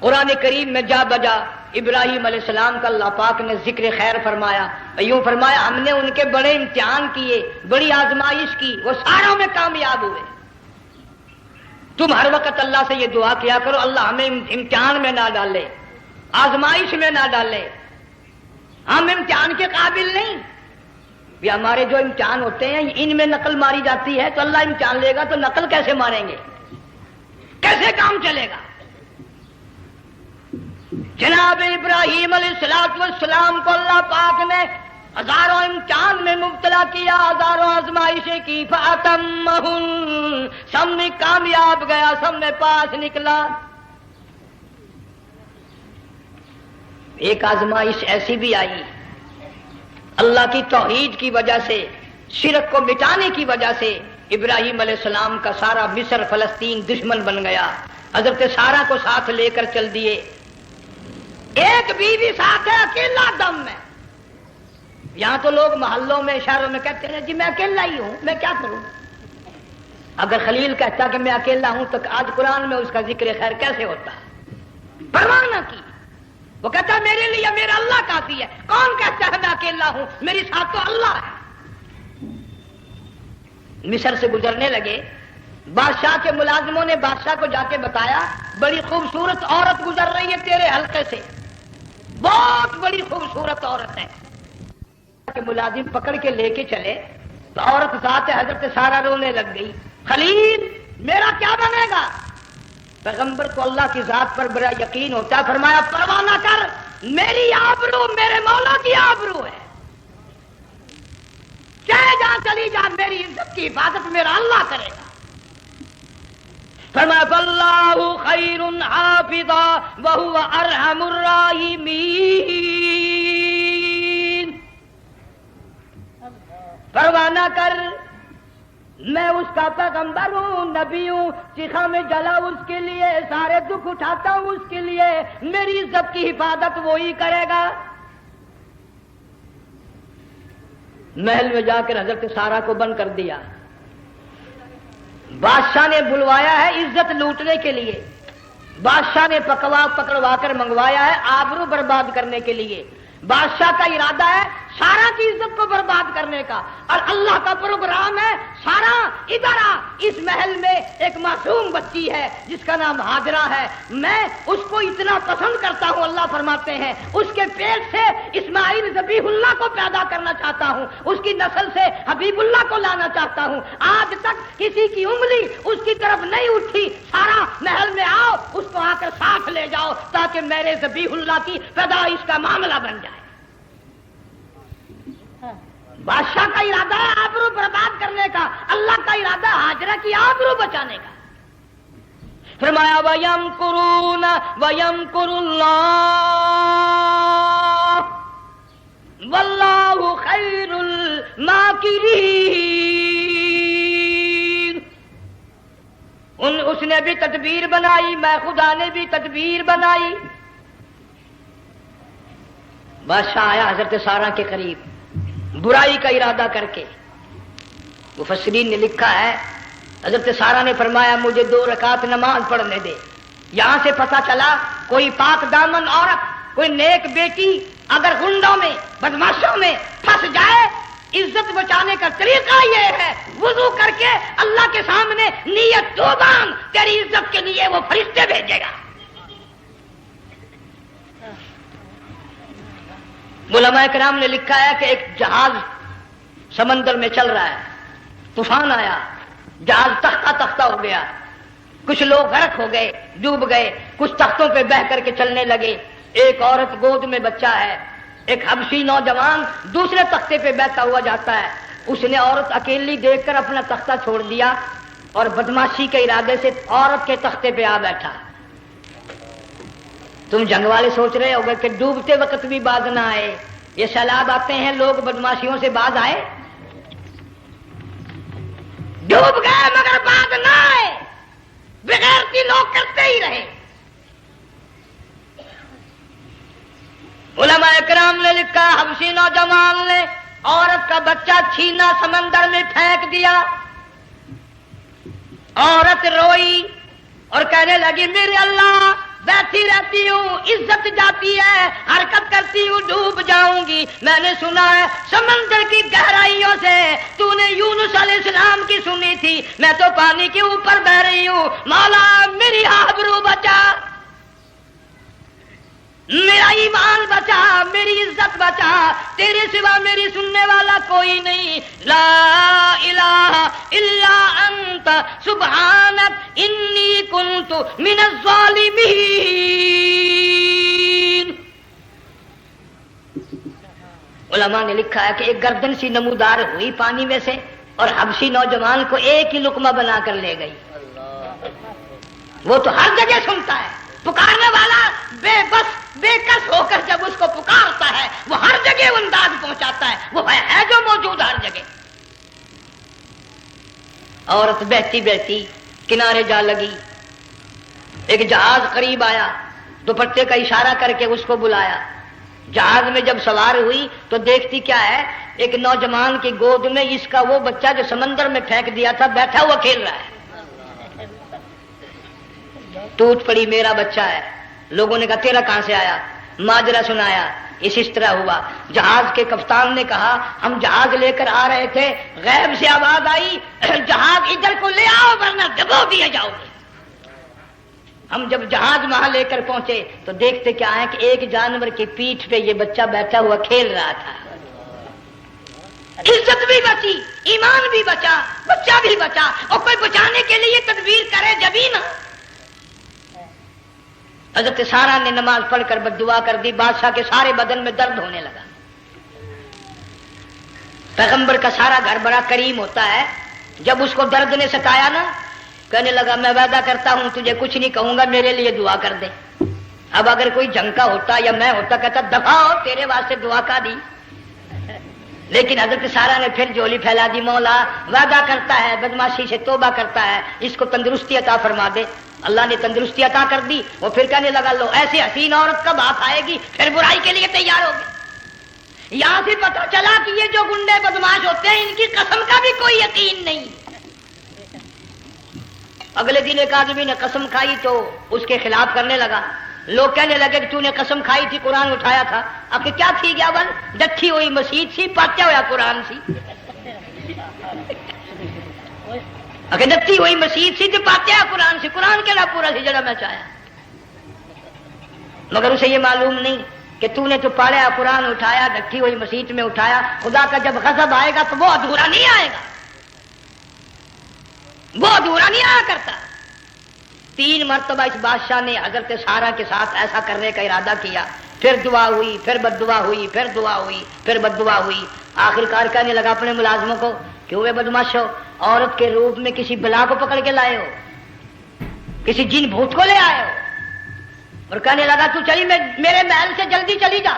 B: قرآن کریم میں جا بجا ابراہیم علیہ السلام کا اللہ پاک نے ذکر خیر فرمایا، یوں فرمایا ہم نے ان کے بڑے امتحان کیے، بڑی آزمائش کی، وہ ساروں میں کامیاب ہوئے۔ تم ہر وقت اللہ سے یہ دعا کیا کرو اللہ ہمیں امتحان میں نہ ڈالے، آزمائش میں نہ ڈالے، ہم امتحان کے قابل نہیں۔ یہ ہمارے جو امتحان ہوتے ہیں ان میں نقل ماری جاتی ہے، تو اللہ امتحان لے گا تو نقل کیسے ماریں گے، کیسے کام چلے گا؟ جناب ابراہیم علیہ السلام کو اللہ پاک نے ہزاروں امتحان میں مبتلا کیا، ہزاروں آزمائشیں کی، فَأَتَمَّهُنَّ، سب میں کامیاب گیا، سب میں پاس نکلا۔ ایک آزمائش ایسی بھی آئی اللہ کی توحید کی وجہ سے، شرک کو مٹانے کی وجہ سے ابراہیم علیہ السلام کا سارا مصر فلسطین دشمن بن گیا، حضرت سارہ کو ساتھ لے کر چل دیے، ایک بیوی ساتھ ہے، اکیلا دم میں۔ یہاں تو لوگ محلوں میں شہروں میں کہتے ہیں جی میں اکیلا ہی ہوں، میں کیا کروں؟ اگر خلیل کہتا کہ میں اکیلا ہوں تو آج قرآن میں اس کا ذکر خیر کیسے ہوتا؟ پرواہ نہ کی، وہ کہتا ہے میرے لیے میرا اللہ کافی ہے۔ کون کہتا ہے میں اکیلا ہوں، میری ساتھ تو اللہ ہے۔ مصر سے گزرنے لگے، بادشاہ کے ملازموں نے بادشاہ کو جا کے بتایا بڑی خوبصورت عورت گزر رہی ہے تیرے حلقے سے، بہت بڑی خوبصورت عورت ہے۔ کہ ملازم پکڑ کے لے کے چلے تو عورت ذات حضرت سارہ رونے لگ گئی، خلیل میرا کیا بنے گا؟ پیغمبر کو اللہ کی ذات پر بڑا یقین ہوتا ہے، فرمایا پرواہ نہ کر، میری آبرو میرے مولا کی آبرو ہے، چاہے جہاں چلی جا میری عزت کی حفاظت میرا اللہ کرے گا۔ فرمایا فاللہ خیر حافظا وہو ارحم الراحمین، پرواہ نہ کر، میں اس کا پیغمبر ہوں، نبی ہوں، چیخا میں جلا اس کے لیے، سارے دکھ اٹھاتا ہوں اس کے لیے، میری عزت کی حفاظت وہی کرے گا۔ محل میں جا کر حضرت سارہ کو بند کر دیا، بادشاہ نے بلوایا ہے عزت لوٹنے کے لیے، بادشاہ نے پکڑوا کر منگوایا ہے آبرو برباد کرنے کے لیے۔ بادشاہ کا ارادہ ہے سارا کی عزت کو برباد کرنے کا، اور اللہ کا پروگرام ہے سارا ادھر آ، اس محل میں ایک معصوم بچی ہے جس کا نام ہاجرہ ہے، میں اس کو اتنا پسند کرتا ہوں، اللہ فرماتے ہیں اس کے پیٹ سے اسماعیل ذبیح اللہ کو پیدا کرنا چاہتا ہوں، اس کی نسل سے حبیب اللہ کو لانا چاہتا ہوں، آج تک کسی کی انگلی اس کی طرف نہیں اٹھی، سارا محل میں آؤ، اس کو آ کر ساتھ لے جاؤ تاکہ میرے ذبیح اللہ کی پیدائش کا معاملہ بن جائے۔ بادشاہ کا ارادہ ہے آبرو برباد کرنے کا، اللہ کا ارادہ ہاجرہ کی آبرو بچانے کا۔ فرمایا وَيَمْكُرُونَ وَيَمْكُرُ اللَّهُ وَاللَّهُ خَيْرُ الْمَاكِرِينَ۔ اس نے بھی تدبیر بنائی، میں خدا نے بھی تدبیر بنائی۔ بادشاہ آیا حضرت سارہ کے قریب برائی کا ارادہ کر کے، مفسرین نے لکھا ہے حضرت سارہ نے فرمایا مجھے 2 رکعت نماز پڑھنے دے۔ یہاں سے پتہ چلا کوئی پاک دامن عورت، کوئی نیک بیٹی اگر گنڈوں میں بدماشوں میں پھنس جائے، عزت بچانے کا طریقہ یہ ہے وضو کر کے اللہ کے سامنے نیت تو باندھ، تیری عزت کے لیے وہ فرشتے بھیجے گا۔ علماء کرام نے لکھا ہے کہ ایک جہاز سمندر میں چل رہا ہے، طوفان آیا، جہاز تختہ تختہ ہو گیا، کچھ لوگ غرق ہو گئے، ڈوب گئے، کچھ تختوں پہ بہ کر کے چلنے لگے۔ ایک عورت گود میں بچہ ہے، ایک حبشی نوجوان دوسرے تختے پہ بیٹھا ہوا جاتا ہے، اس نے عورت اکیلی دیکھ کر اپنا تختہ چھوڑ دیا اور بدماشی کے ارادے سے عورت کے تختے پہ آ بیٹھا۔ تم جنگ والے سوچ رہے ہوگے کہ ڈوبتے وقت بھی باز نہ آئے، یہ سیلاب آتے ہیں لوگ بدماشیوں سے باز آئے؟ ڈوب گئے مگر باز نہ آئے، بغیرتی لوگ کرتے ہی رہے۔ علماء کرام نے لکھا حبشی نوجوان نے عورت کا بچہ چھینا سمندر میں پھینک دیا، عورت روئی اور کہنے لگی میرے اللہ بیٹھی رہتی ہوں عزت جاتی ہے، حرکت کرتی ہوں ڈوب جاؤں گی۔ میں نے سنا ہے سمندر کی گہرائیوں سے تو نے یونس علیہ السلام کی سنی تھی، میں تو پانی کے اوپر بہ رہی ہوں، مولا میری آبرو بچا، میرا ایمان بچا، میری عزت بچا، تیرے سوا میری سننے والا کوئی نہیں، لا الہ الا انت سبحانک انی کنت من الظالمین۔ علماء نے لکھا ہے کہ ایک گردن سی نمودار ہوئی پانی میں سے اور حبشی نوجوان کو ایک ہی لقمہ بنا کر لے گئی۔ وہ تو ہر جگہ سنتا ہے، پکارنے والا بے بس بے کس ہو کر جب اس کو پکارتا ہے وہ ہر جگہ انداز پہنچاتا ہے، وہ ہے جو موجود ہر جگہ۔ عورت بہتی بہتی کنارے جا لگی، ایک جہاز قریب آیا، دوپٹے کا اشارہ کر کے اس کو بلایا۔ جہاز میں جب سوار ہوئی تو دیکھتی کیا ہے، ایک نوجوان کی گود میں اس کا وہ بچہ جو سمندر میں پھینک دیا تھا بیٹھا ہوا کھیل رہا ہے۔ ٹوٹ پڑی میرا بچہ ہے۔ لوگوں نے کہا تیرا کہاں سے آیا؟ ماجرا سنایا، اس طرح ہوا۔ جہاز کے کپتان نے کہا ہم جہاز لے کر آ رہے تھے، غیب سے آواز آئی جہاز ادھر کو لے آؤ ورنہ ڈبو دیے جاؤ گے۔ ہم جب جہاز وہاں لے کر پہنچے تو دیکھتے کیا ہے کہ ایک جانور کی پیٹھ پہ یہ بچہ بیٹھا ہوا کھیل رہا تھا۔ عزت بھی بچی، ایمان بھی بچا، بچہ بھی بچا، اور کوئی بچانے کے لیے تدبیر کرے جبھی نا۔ حضرت سارا نے نماز پڑھ کر بددعا کر دی، بادشاہ کے سارے بدن میں درد ہونے لگا۔ پیغمبر کا سارا گھر بڑا کریم ہوتا ہے، جب اس کو درد نے ستایا نا کہنے لگا میں وعدہ کرتا ہوں تجھے کچھ نہیں کہوں گا، میرے لیے دعا کر دے۔ اب اگر کوئی جنگ کا ہوتا یا میں ہوتا کہتا دفع ہو تیرے واسطے دعا کا دی، لیکن حضرت سارا نے پھر جولی پھیلا دی، مولا وعدہ کرتا ہے بدماشی سے توبہ کرتا ہے، اس کو تندرستی عطا فرما دے۔ اللہ نے تندرستی عطا کر دی۔ وہ پھر کہنے لگا لو ایسی حسین عورت کب ہاتھ آئے گی، پھر برائی کے لیے تیار ہو گئے۔ یہاں سے پتہ چلا کہ یہ جو گنڈے بدماش ہوتے ہیں ان کی قسم کا بھی کوئی یقین نہیں۔ اگلے دن ایک آدمی نے قسم کھائی تو اس کے خلاف کرنے لگا۔ لوگ کہنے لگے کہ تو نے قسم کھائی تھی، قرآن اٹھایا تھا، اب کہ کیا تھی گیا بن ڈٹھی ہوئی مسیت سی، پاٹیا ہوا قرآن سی، اگر ڈٹھی ہوئی مسیت سی تو پاٹیا قرآن سی، قرآن کے لا پورا سی جڑا میں چاہیا۔ مگر اسے یہ معلوم نہیں کہ تو نے تو پاڑیا قرآن اٹھایا، ڈٹھی ہوئی مسیت میں اٹھایا، خدا کا جب غضب آئے گا تو وہ ادھورا نہیں آئے گا، وہ ادھورا نہیں آیا کرتا۔ 3 مرتبہ اس بادشاہ نے حضرت سارا کے ساتھ ایسا کرنے کا ارادہ کیا، پھر دعا ہوئی، پھر بد دعا ہوئی، پھر دعا ہوئی، پھر بد دعا ہوئی۔ آخر کار کہنے لگا اپنے ملازموں کو کہ ہوئے بدماش ہو، عورت کے روپ میں کسی بلا کو پکڑ کے لائے ہو، کسی جن بھوت کو لے آئے ہو، اور کہنے لگا تو چلی میرے محل سے جلدی چلی جا۔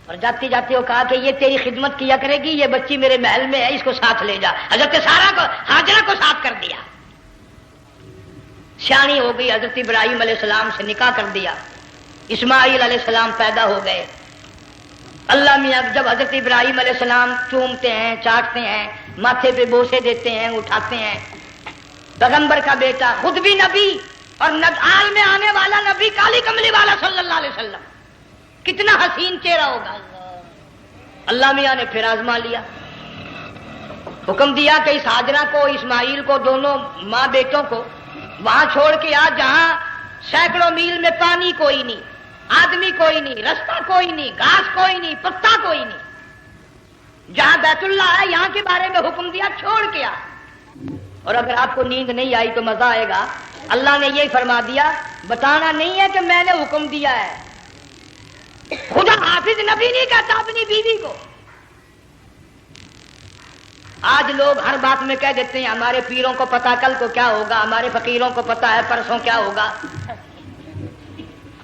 B: اور جاتی جاتی وہ کہا کہ یہ تیری خدمت کیا کرے گی، یہ بچی میرے محل میں ہے، اس کو ساتھ لے جا۔ حضرت سارا کو ہاجرہ کو ساتھ کر دیا، سیانی ہو گئی، حضرت ابراہیم علیہ السلام سے نکاح کر دیا، اسماعیل علیہ السلام پیدا ہو گئے۔ اللہ میاں جب حضرت ابراہیم علیہ السلام چومتے ہیں، چاٹتے ہیں، ماتھے پہ بوسے دیتے ہیں، اٹھاتے ہیں، پیغمبر کا بیٹا خود بھی نبی اور آل میں آنے والا نبی کالی کملی والا صلی اللہ علیہ وسلم، کتنا حسین چہرہ ہوگا۔ اللہ میاں نے پھر آزما لیا، حکم دیا کہ اس ہاجرہ کو اسماعیل کو دونوں ماں بیٹوں کو وہاں چھوڑ کے آ جہاں سینکڑوں میل میں پانی کوئی نہیں، آدمی کوئی نہیں، رستہ کوئی نہیں، گھاس کوئی نہیں، پتا کوئی نہیں، جہاں بیت اللہ ہے یہاں کے بارے میں حکم دیا چھوڑ کے آ۔ اور اگر آپ کو نیند نہیں آئی تو مزہ آئے گا، اللہ نے یہ فرما دیا بتانا نہیں ہے کہ میں نے حکم دیا ہے، خدا حافظ نبی نہیں کہتا اپنی بیوی کو۔ آج لوگ ہر بات میں کہہ دیتے ہیں ہمارے پیروں کو پتا کل کو کیا ہوگا، ہمارے فقیروں کو پتا ہے پرسوں کیا ہوگا۔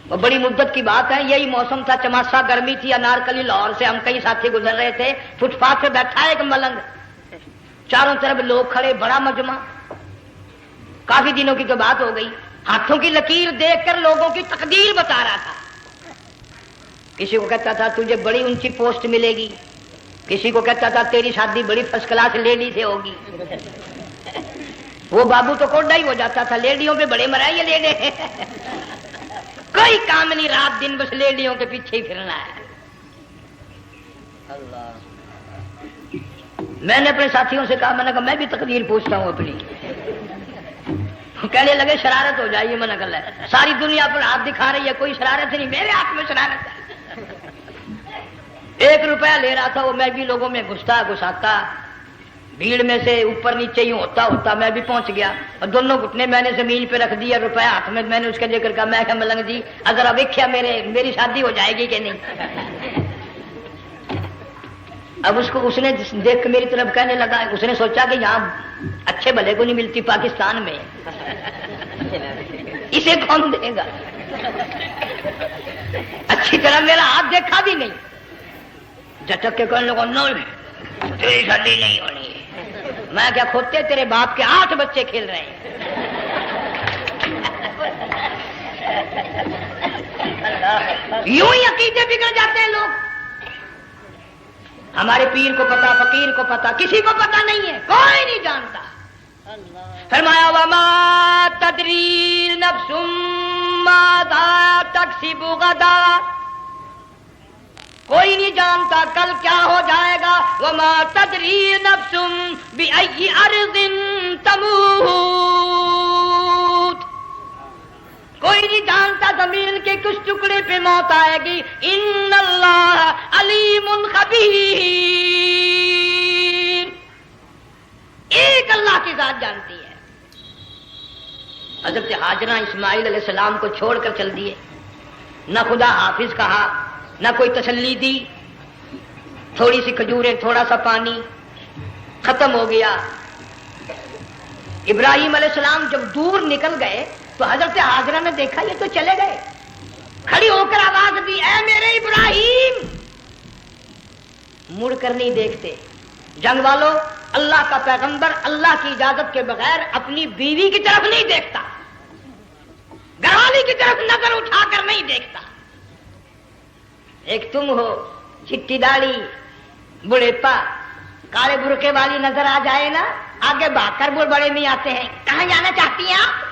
B: وہ بڑی مدت کی بات ہے، یہی موسم تھا، چماسا گرمی تھی، انارکلی لاہور سے ہم کئی ساتھی گزر رہے تھے، فٹ پاتھ پہ بیٹھا ہے ایک ملنگ، چاروں طرف لوگ کھڑے، بڑا مجمع، کافی دنوں کی تو بات ہو گئی، ہاتھوں کی لکیر دیکھ کر لوگوں کی تقدیر بتا رہا تھا۔ کسی کو کہتا تھا تجھے بڑی اونچی پوسٹ ملے گی، کسی کو کہتا تھا تیری شادی بڑی فرسٹ کلاس لیڈی سے ہوگی۔ وہ بابو تو کوڈا ہی ہو جاتا تھا، لیڈیوں پہ بڑے مرائے یہ لیڈے۔ کوئی کام نہیں، رات دن بس لیڈیوں کے پیچھے ہی پھرنا ہے۔ اللہ، میں نے اپنے ساتھیوں سے کہا، میں نے کہا میں بھی تقدیر پوچھتا ہوں اپنی۔ کہنے لگے شرارت ہو جائے، منع کر لے، ساری دنیا پر ہاتھ دکھا رہی ہے، کوئی شرارت نہیں، میرے ہاتھ میں شرارت ہے۔ 1 روپیہ لے رہا تھا وہ، میں بھی لوگوں میں گھساتا بھیڑ میں سے اوپر نیچے ہی ہوتا میں بھی پہنچ گیا، اور دونوں گھٹنے میں نے زمین پہ رکھ دیا، روپیہ ہاتھ میں نے اس کے دے کر کہا، میں کہا ملنگ جی اگر اب ویکھیا میری شادی ہو جائے گی کہ نہیں؟ اب اس نے دیکھ کے میری طرف کہنے لگا، اس نے سوچا کہ یہاں اچھے بھلے کو نہیں ملتی پاکستان میں، اسے کون دے گا؟ اچھی طرح میرا ہاتھ دیکھا بھی نہیں، جھٹک کے کہنے لگا نہیں تیری شادی نہیں ہونی۔ میں کیا کھوتے، تیرے باپ کے 8 بچے کھیل رہے ہیں۔ یوں ہی عقیدے بگڑ جاتے ہیں لوگ۔ ہمارے پیر کو پتا، فقیر کو پتا، کسی کو پتا نہیں ہے، کوئی نہیں جانتا۔ فرمایا وما تدری نفس ماذا تکسب غدا، کوئی نہیں جانتا کل کیا ہو جائے گا۔ وما تدری نفس بأی ارض تموت، کوئی نہیں جانتا زمین کے کس ٹکڑے پہ موت آئے گی۔ ان اللہ علیم خبیر، ایک اللہ کی ذات جانتی ہے۔ حضرت ہاجرہ اسماعیل علیہ السلام کو چھوڑ کر چل دیے، نہ خدا حافظ کہا، نہ کوئی تسلی دی، تھوڑی سی کھجوریں، تھوڑا سا پانی، ختم ہو گیا۔ ابراہیم علیہ السلام جب دور نکل گئے تو حضرت ہاجرہ نے دیکھا یہ تو چلے گئے، کھڑی ہو کر آواز دی، اے میرے ابراہیم۔ مڑ کر نہیں دیکھتے۔ جنگ والوں، اللہ کا پیغمبر اللہ کی اجازت کے بغیر اپنی بیوی کی طرف نہیں دیکھتا، گھر والی کی طرف نظر اٹھا کر نہیں دیکھتا۔ ایک تم ہو، چٹی داڑھی، بڑھیپا، کالے برقعے والی نظر آ جائے نا، آگے بھاگ کر بڑے نہیں آتے ہیں، کہاں جانا چاہتی ہیں آپ؟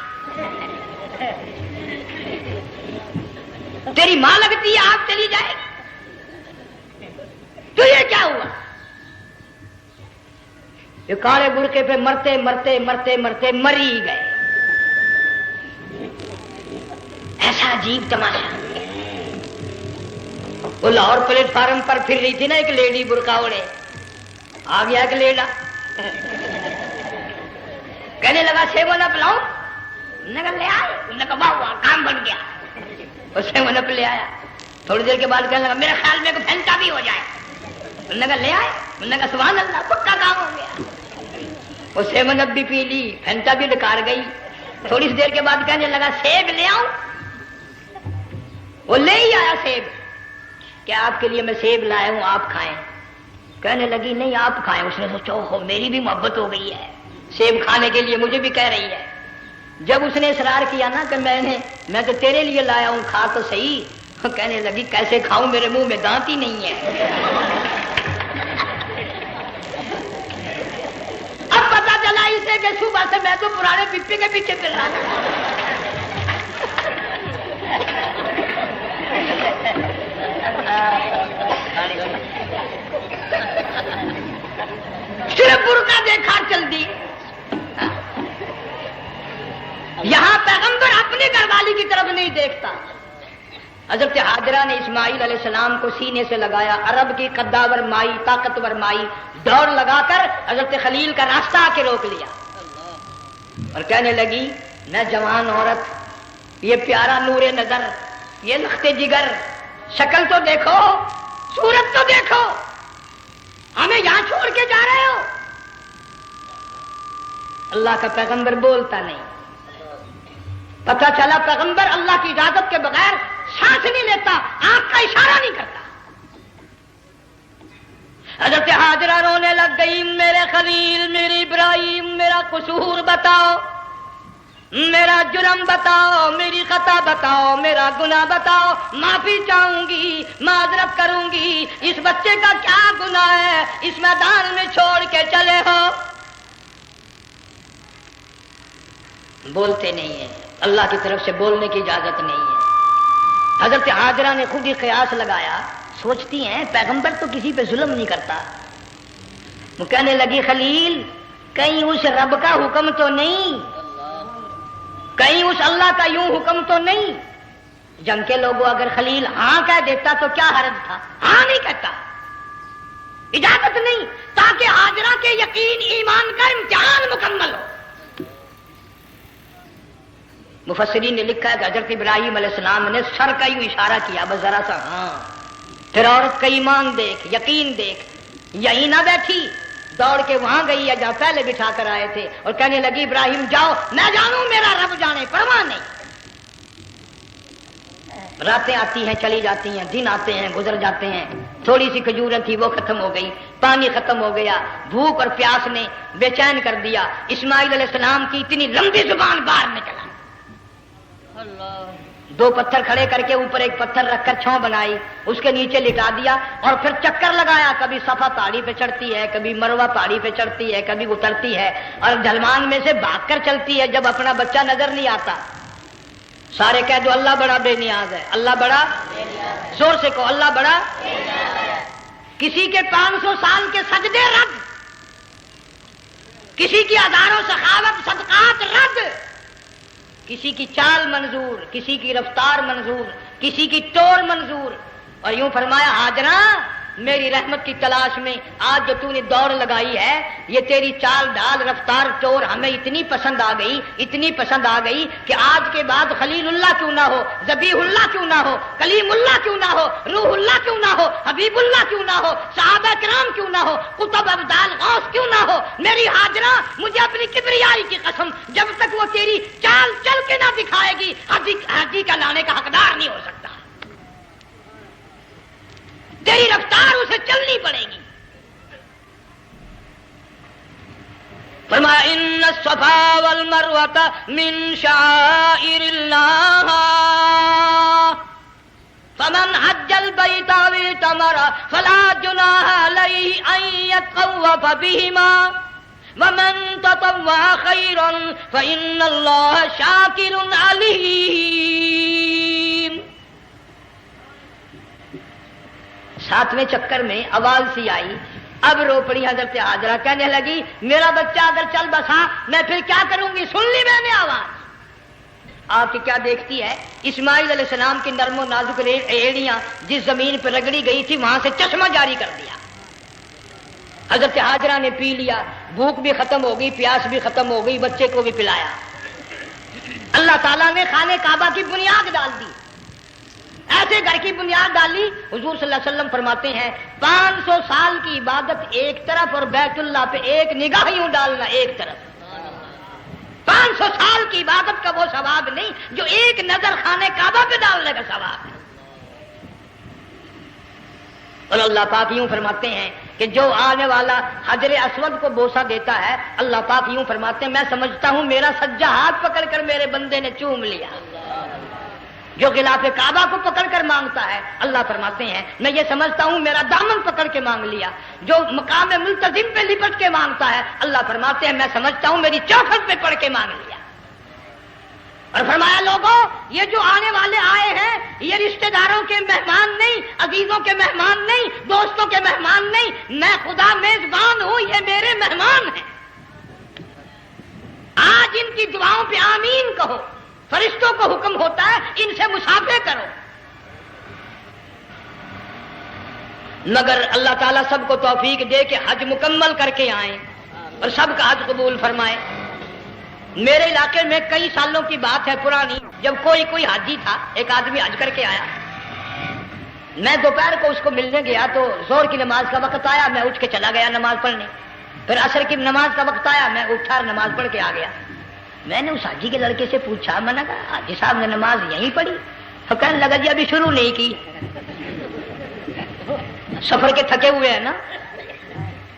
B: تیری ماں لگتی ہے، آپ چلی جائے تو یہ کیا ہوا؟ یہ کالے برقعے پہ مرتے مرتے مرتے مرتے مری گئے۔ ایسا عجیب تماشا۔ وہ لاہور پلیٹ فارم پر پھر رہی تھی نا ایک لیڈی برقع اوڑے، آ گیا ایک لیڈا، کہنے لگا سیون اپ لاؤ، نے کہا لے آئے، نے کہا واہ واہ کام بن گیا، وہ سیون اپ لے آیا۔ تھوڑی دیر کے بعد کہنے لگا میرے خیال میں پھینٹا بھی ہو جائے، انہوں نے کہا لے آئے، انہوں نے کہا سبحان اللہ پکا کام ہو گیا۔ وہ سیون اپ بھی پی لی، پھینٹا بھی ڈکار گئی۔ تھوڑی سی دیر کے بعد کہنے لگا سیب لے آؤں، وہ لے ہی آیا سیب، کیا آپ کے لیے میں سیب لایا ہوں آپ کھائیں؟ کہنے لگی نہیں آپ کھائیں۔ اس نے سوچا ہو میری بھی محبت ہو گئی ہے، سیب کھانے کے لیے مجھے بھی کہہ رہی ہے۔ جب اس نے اصرار کیا نا کہ میں تو تیرے لیے لایا ہوں، کھا تو صحیح، کہنے لگی کیسے کھاؤں، میرے منہ میں دانت ہی نہیں ہے۔ اب پتا چلا اسے کہ صبح سے میں تو پرانے پپی کے پیچھے پھر رہا تھا۔ صرف برقع دیکھا چل دی۔ یہاں پیغمبر اپنے گھر والی کی طرف نہیں دیکھتا۔ حضرت ہاجرہ نے اسماعیل علیہ السلام کو سینے سے لگایا، عرب کی قداور مائی، طاقتور مائی، دوڑ لگا کر حضرت خلیل کا راستہ آ کے روک لیا اور کہنے لگی میں جوان عورت، یہ پیارا نور نظر، یہ لخت جگر، شکل تو دیکھو، صورت تو دیکھو، ہمیں یہاں چھوڑ کے جا رہے ہو؟ اللہ کا پیغمبر بولتا نہیں۔ پتہ چلا پیغمبر اللہ کی اجازت کے بغیر سانس نہیں لیتا، آنکھ کا اشارہ نہیں کرتا۔ حضرت ہاجرہ رونے لگ گئی، میرے خلیل، میرے ابراہیم، میرا قصور بتاؤ، میرا جرم بتاؤ، میری خطا بتاؤ، میرا گناہ بتاؤ، معافی چاہوں گی، معذرت کروں گی، اس بچے کا کیا گناہ ہے، اس میدان میں چھوڑ کے چلے ہو؟ بولتے نہیں ہیں، اللہ کی طرف سے بولنے کی اجازت نہیں ہے۔ حضرت حاجرہ نے خود ہی قیاس لگایا، سوچتی ہیں پیغمبر تو کسی پہ ظلم نہیں کرتا. وہ کہنے لگی خلیل کہیں اس رب کا حکم تو نہیں، کہیں اس اللہ کا یوں حکم تو نہیں. جنگ کے لوگوں اگر خلیل ہاں کہہ دیتا تو کیا حرج تھا؟ ہاں نہیں کہتا، اجازت نہیں، تاکہ حاجرہ کے یقین ایمان کا امتحان مکمل ہو. مفسرین نے لکھا ہے کہ حضرت ابراہیم علیہ السلام نے سر کا یوں اشارہ کیا بس ذرا سا، ہاں. پھر عورت کا ایمان دیکھ، یقین دیکھ، یہی نہ بیٹھی، دوڑ کے وہاں گئی ہے جہاں پہلے بٹھا کر آئے تھے اور کہنے لگی ابراہیم جاؤ، میں جانوں میرا رب جانے، پرواہ نہیں. راتیں آتی ہیں چلی جاتی ہیں، دن آتے ہیں گزر جاتے ہیں. تھوڑی سی کھجوریں تھی وہ ختم ہو گئی، پانی ختم ہو گیا، بھوک اور پیاس نے بے چین کر دیا. اسماعیل علیہ السلام کی اتنی لمبی زبان باہر نکلا. دو پتھر کھڑے کر کے اوپر ایک پتھر رکھ کر چھاؤں بنائی، اس کے نیچے لٹا دیا اور پھر چکر لگایا. کبھی صفا پہاڑی پہ چڑھتی ہے، کبھی مروہ پہاڑی پہ چڑھتی ہے، کبھی اترتی ہے اور ڈھلمان میں سے بھاگ کر چلتی ہے جب اپنا بچہ نظر نہیں آتا. سارے کہہ دو اللہ بڑا بے نیاز ہے، اللہ بڑا زور سے کہو اللہ بڑا. کسی کے 500 سال کے سجدے رد، کسی کی ہزاروں سخاوت صدقات رد، کسی کی چال منظور، کسی کی رفتار منظور، کسی کی ٹور منظور. اور یوں فرمایا حاجرہ میری رحمت کی تلاش میں آج جو تو نے دوڑ لگائی ہے، یہ تیری چال ڈال رفتار ٹور ہمیں اتنی پسند آ گئی، اتنی پسند آ گئی کہ آج کے بعد خلیل اللہ کیوں نہ ہو، ذبیح اللہ کیوں نہ ہو، کلیم اللہ کیوں نہ ہو، روح اللہ کیوں نہ ہو، حبیب اللہ کیوں نہ ہو، صحابہ کرام کیوں نہ ہو، قطب ابدال غوث کیوں نہ ہو. میری حاجرہ مجھے اپنی کبریائی کی قسم جب تک وہ تیری چال چل کے نہ دکھائے گی حاجی کا لانے کا حقدار نہیں ہو سکتا. تیری رفتار اسے چلنی پڑے گی. فرمایا ان الصفا والمروہ من شعائر اللہ فمن حج البیت او اعتمر فلا جناح علیہ ان یطوف بہما ومن تطوع خیرا فإن اللہ شاکر علیم. 7ویں چکر میں آواز سی آئی، اب رو پڑی حضرت حاجرہ، کہنے لگی میرا بچہ اگر چل بسا میں پھر کیا کروں گی. سن لی میں نے آواز. آپ کی کیا دیکھتی ہے، اسماعیل علیہ السلام کی نرم و نازک ایڑیاں جس زمین پہ رگڑی گئی تھی وہاں سے چشمہ جاری کر دیا. حضرت حاجرہ نے پی لیا، بھوک بھی ختم ہو گئی، پیاس بھی ختم ہو گئی، بچے کو بھی پلایا. اللہ تعالیٰ نے خانہ کعبہ کی بنیاد ڈال دی، ایسے گھر کی بنیاد ڈالی. حضور صلی اللہ علیہ وسلم فرماتے ہیں 500 سال کی عبادت ایک طرف اور بیت اللہ پہ ایک نگاہ یوں ڈالنا ایک طرف. 500 سال کی عبادت کا وہ ثواب نہیں جو ایک نظر خانہ کعبہ پہ ڈالنے کا ثواب ہے. اور اللہ پاک یوں فرماتے ہیں کہ جو آنے والا حجر اسود کو بوسہ دیتا ہے، اللہ پاک یوں فرماتے ہیں میں سمجھتا ہوں میرا سجا ہاتھ پکڑ کر میرے بندے نے چوم لیا. جو غلاف کعبہ کو پکڑ کر مانگتا ہے، اللہ فرماتے ہیں میں یہ سمجھتا ہوں میرا دامن پکڑ کے مانگ لیا. جو مقام ملتزم پہ لپٹ کے مانگتا ہے، اللہ فرماتے ہیں میں سمجھتا ہوں میری چوکھٹ پہ پڑھ کے مانگ لیا. اور فرمایا لوگوں یہ جو آنے والے آئے ہیں یہ رشتہ داروں کے مہمان نہیں، عزیزوں کے مہمان نہیں، دوستوں کے مہمان نہیں، میں خدا میزبان ہوں، یہ میرے مہمان ہیں. آج ان کی دعاؤں پہ آمین کہو. فرشتوں کو حکم ہوتا ہے ان سے مسافے کرو. مگر اللہ تعالیٰ سب کو توفیق دے کہ حج مکمل کر کے آئیں اور سب کا حج قبول فرمائے. میرے علاقے میں کئی سالوں کی بات ہے پرانی، جب کوئی حاجی تھا، ایک آدمی حج کر کے آیا. میں دوپہر کو اس کو ملنے گیا تو ظہر کی نماز کا وقت آیا، میں اٹھ کے چلا گیا نماز پڑھنے. پھر عصر کی نماز کا وقت آیا، میں اٹھا اور نماز پڑھ کے آ گیا. میں نے اس حاجی کے لڑکے سے پوچھا، میں نے کہا حاجی صاحب نے نماز یہیں پڑھی؟ تو کہنے لگا جی ابھی شروع نہیں کی، سفر کے تھکے ہوئے ہیں نا،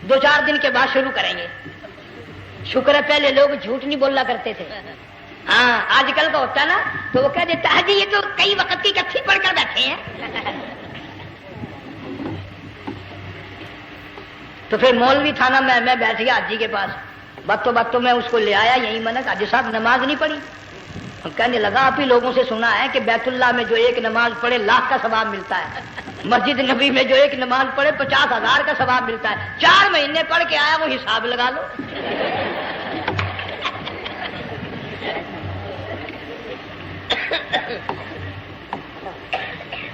B: 2-4 دن کے بعد شروع کریں گے. شکر ہے پہلے لوگ جھوٹ نہیں بولا کرتے تھے. ہاں آج کل کا ہوتا نا تو وہ کہہ دیتا ہے جی یہ تو کئی وقت کی کچھی پڑھ کر بیٹھے ہیں. تو پھر مولوی تھا نا، میں بیٹھ گیا حاجی کے پاس. باتوں میں اس کو لے آیا یہی، میں نے کہا حاجی صاحب نماز نہیں پڑھی؟ کہنے لگا آپ ہی لوگوں سے سنا ہے کہ بیت اللہ میں جو ایک نماز پڑھے 1,00,000 کا ثواب ملتا ہے، مسجد نبی میں جو ایک نماز پڑھے 50,000 کا ثواب ملتا ہے، 4 مہینے پڑھ کے آیا، وہ حساب لگا لو۔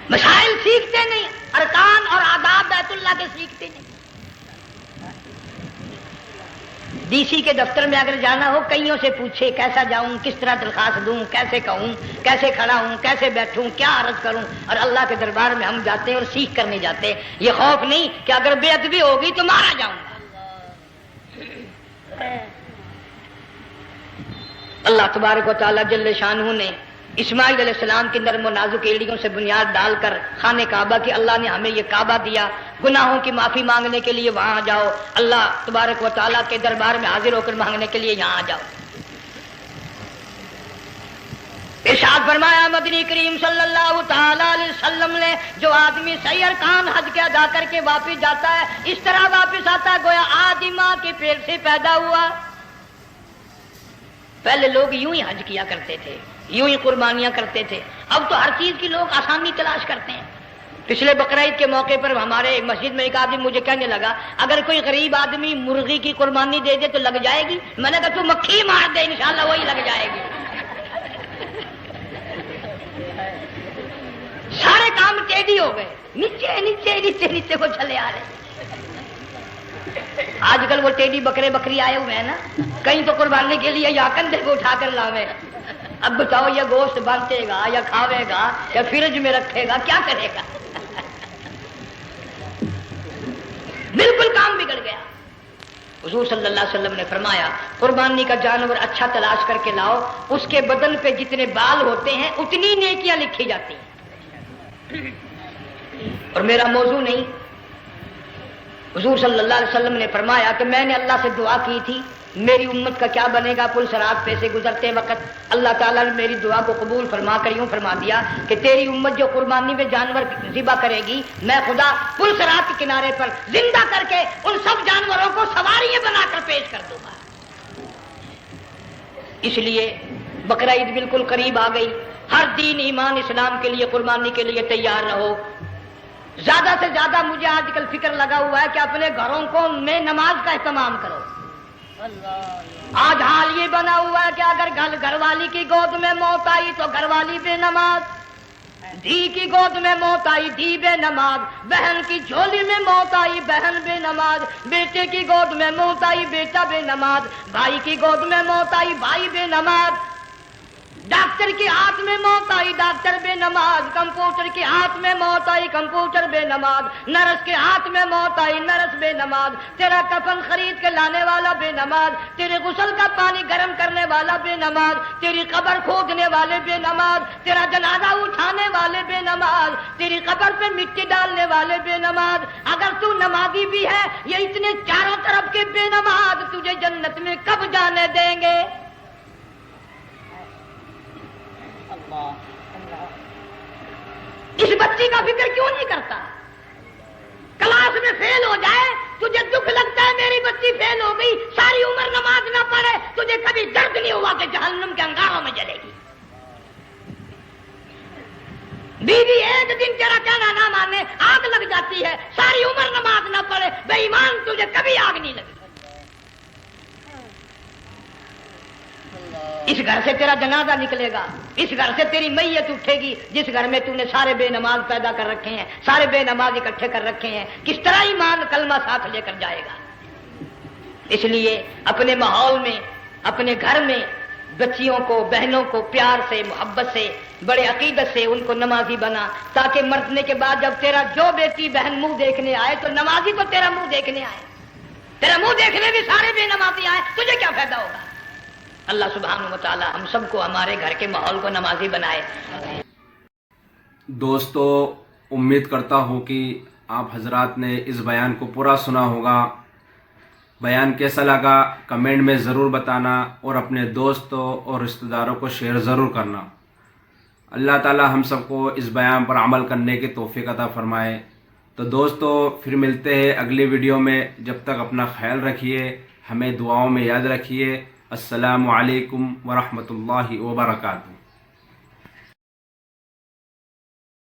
B: مسائل سیکھتے نہیں، ارکان اور آداب بیت اللہ کے سیکھتے نہیں۔ ڈی سی کے دفتر میں اگر جانا ہو، کئیوں سے پوچھے کیسا جاؤں، کس طرح درخواست دوں، کیسے کہوں، کیسے کھڑا ہوں، کیسے بیٹھوں، کیا عرض کروں، اور اللہ کے دربار میں ہم جاتے ہیں اور سیکھ کرنے جاتے ہیں۔ یہ خوف نہیں کہ اگر بے ادبی ہوگی تو مارا جاؤں گا۔ اللہ تبارک و تعالیٰ جل شانہ نے اسماعیل علیہ السلام کی نرم و نازک ایڑیوں سے بنیاد ڈال کر خانہ کعبہ کی، اللہ نے ہمیں یہ کعبہ دیا، گناہوں کی معافی مانگنے کے لیے وہاں جاؤ، اللہ تبارک و تعالیٰ کے دربار میں حاضر ہو کر مانگنے کے لیے یہاں جاؤ۔ ارشاد فرمایا مدنی کریم صلی اللہ تعالی علیہ وسلم نے، جو آدمی صحیح ارکان حج کے ادا کر کے واپس جاتا ہے، اس طرح واپس آتا ہے گویا آج ہی ماں کے پیٹ سے پیدا ہوا۔ پہلے لوگ یوں ہی حج کیا کرتے تھے، یوں ہی قربانیاں کرتے تھے، اب تو ہر چیز کی لوگ آسانی تلاش کرتے ہیں۔ پچھلے بقرعید کے موقع پر ہمارے مسجد میں ایک آدمی مجھے کہنے لگا، اگر کوئی غریب آدمی مرغی کی قربانی دے دے تو لگ جائے گی؟ میں نے کہا تو مکھی مار دے، انشاءاللہ وہی لگ جائے گی۔ سارے کام ٹیڑھی ہو گئے، نیچے نیچے نیچے نیچے کو چلے آ رہے۔ آج کل وہ ٹیڑھی بکرے بکری آئے ہوئے ہیں نا، کہیں تو قربانی کے لیے یا کندھے کو اٹھا کر لاوے۔ اب بتاؤ یہ گوشت بانٹے گا یا کھاوے گا یا فریج میں رکھے گا، کیا کرے گا؟ بالکل کام بگڑ گیا۔ حضور صلی اللہ علیہ وسلم نے فرمایا، قربانی کا جانور اچھا تلاش کر کے لاؤ، اس کے بدن پہ جتنے بال ہوتے ہیں اتنی نیکیاں لکھی جاتی ہیں۔ اور میرا موضوع نہیں، حضور صلی اللہ علیہ وسلم نے فرمایا کہ میں نے اللہ سے دعا کی تھی میری امت کا کیا بنے گا۔ پل صراط پہ سے گزرتے وقت اللہ تعالیٰ نے میری دعا کو قبول فرما کر یوں فرما دیا کہ تیری امت جو قربانی میں جانور ذبح کرے گی، میں خدا پل صراط کے کنارے پر زندہ کر کے ان سب جانوروں کو سواریاں بنا کر پیش کر دوں گا۔ اس لیے بقرعید بالکل قریب آ گئی، ہر دین ایمان اسلام کے لیے قربانی کے لیے تیار رہو۔ زیادہ سے زیادہ مجھے آج کل فکر لگا ہوا ہے کہ اپنے گھروں کو میں نماز کا اہتمام کرو۔ آج حال یہ بنا ہوا ہے کہ اگر گھر والی کی گود میں موت آئی تو گھر والی بے نماز، دھی کی گود میں موت آئی دھی بے نماز، بہن کی جھولی میں موت آئی بہن بے نماز، بیٹے کی گود میں موت آئی بیٹا بے نماز، بھائی کی گود میں موت آئی بھائی بے نماز، ڈاکٹر کے ہاتھ میں موت آئی ڈاکٹر بے نماز، کمپیوٹر کے ہاتھ میں موت آئی کمپیوٹر بے نماز، نرس کے ہاتھ میں موت آئی نرس بے نماز، تیرا کفن خرید کے لانے والا بے نماز، تیرے غسل کا پانی گرم کرنے والا بے نماز، تیری قبر کھودنے والے بے نماز، تیرا جنازہ اٹھانے والے بے نماز، تیری قبر پہ مٹی ڈالنے والے بے نماز۔ اگر تو نمازی بھی ہے، یہ اتنے چاروں طرف کے بے نماز تجھے جنت میں کب جانے دیں گے؟ اس بچی کا فکر کیوں نہیں کرتا؟ کلاس میں فیل ہو جائے تجھے دکھ لگتا ہے میری بچی فیل ہو گئی، ساری عمر نماز نہ پڑھے تجھے کبھی درد نہیں ہوا کہ جہنم کے انگاروں میں جلے گی۔ بیوی ایک دن تیرا کہنا نہ مانے آگ لگ جاتی ہے، ساری عمر نماز نہ پڑھے بے ایمان تجھے کبھی آگ نہیں لگی۔ اس گھر سے تیرا جنازہ نکلے گا، اس گھر سے تیری میت اٹھے گی جس گھر میں تو نے سارے بے نماز پیدا کر رکھے ہیں، سارے بے نماز اکٹھے کر رکھے ہیں، کس طرح ایمان کلمہ ساتھ لے کر جائے گا؟ اس لیے اپنے ماحول میں اپنے گھر میں بچیوں کو بہنوں کو پیار سے محبت سے بڑے عقیدت سے ان کو نمازی بنا، تاکہ مرنے کے بعد جب تیرا جو بیٹی بہن منہ دیکھنے آئے تو نمازی تو تیرا منہ دیکھنے آئے، تیرا منہ دیکھنے بھی سارے بے نمازی آئے، تجھے کیا فائدہ ہوگا؟ اللہ سبحانہ و تعالی ہم سب کو ہمارے گھر کے ماحول کو نمازی بنائے۔
C: دوستو، امید کرتا ہوں کہ آپ حضرات نے اس بیان کو پورا سنا ہوگا۔ بیان کیسا لگا کمنٹ میں ضرور بتانا اور اپنے دوستوں اور رشتہ داروں کو شیئر ضرور کرنا۔ اللہ تعالی ہم سب کو اس بیان پر عمل کرنے کی توفیق عطا فرمائے۔ تو دوستو پھر ملتے ہیں اگلی ویڈیو میں، جب تک اپنا خیال رکھیے، ہمیں دعاؤں میں یاد رکھیے۔ السلام علیکم ورحمۃ اللہ وبرکاتہ۔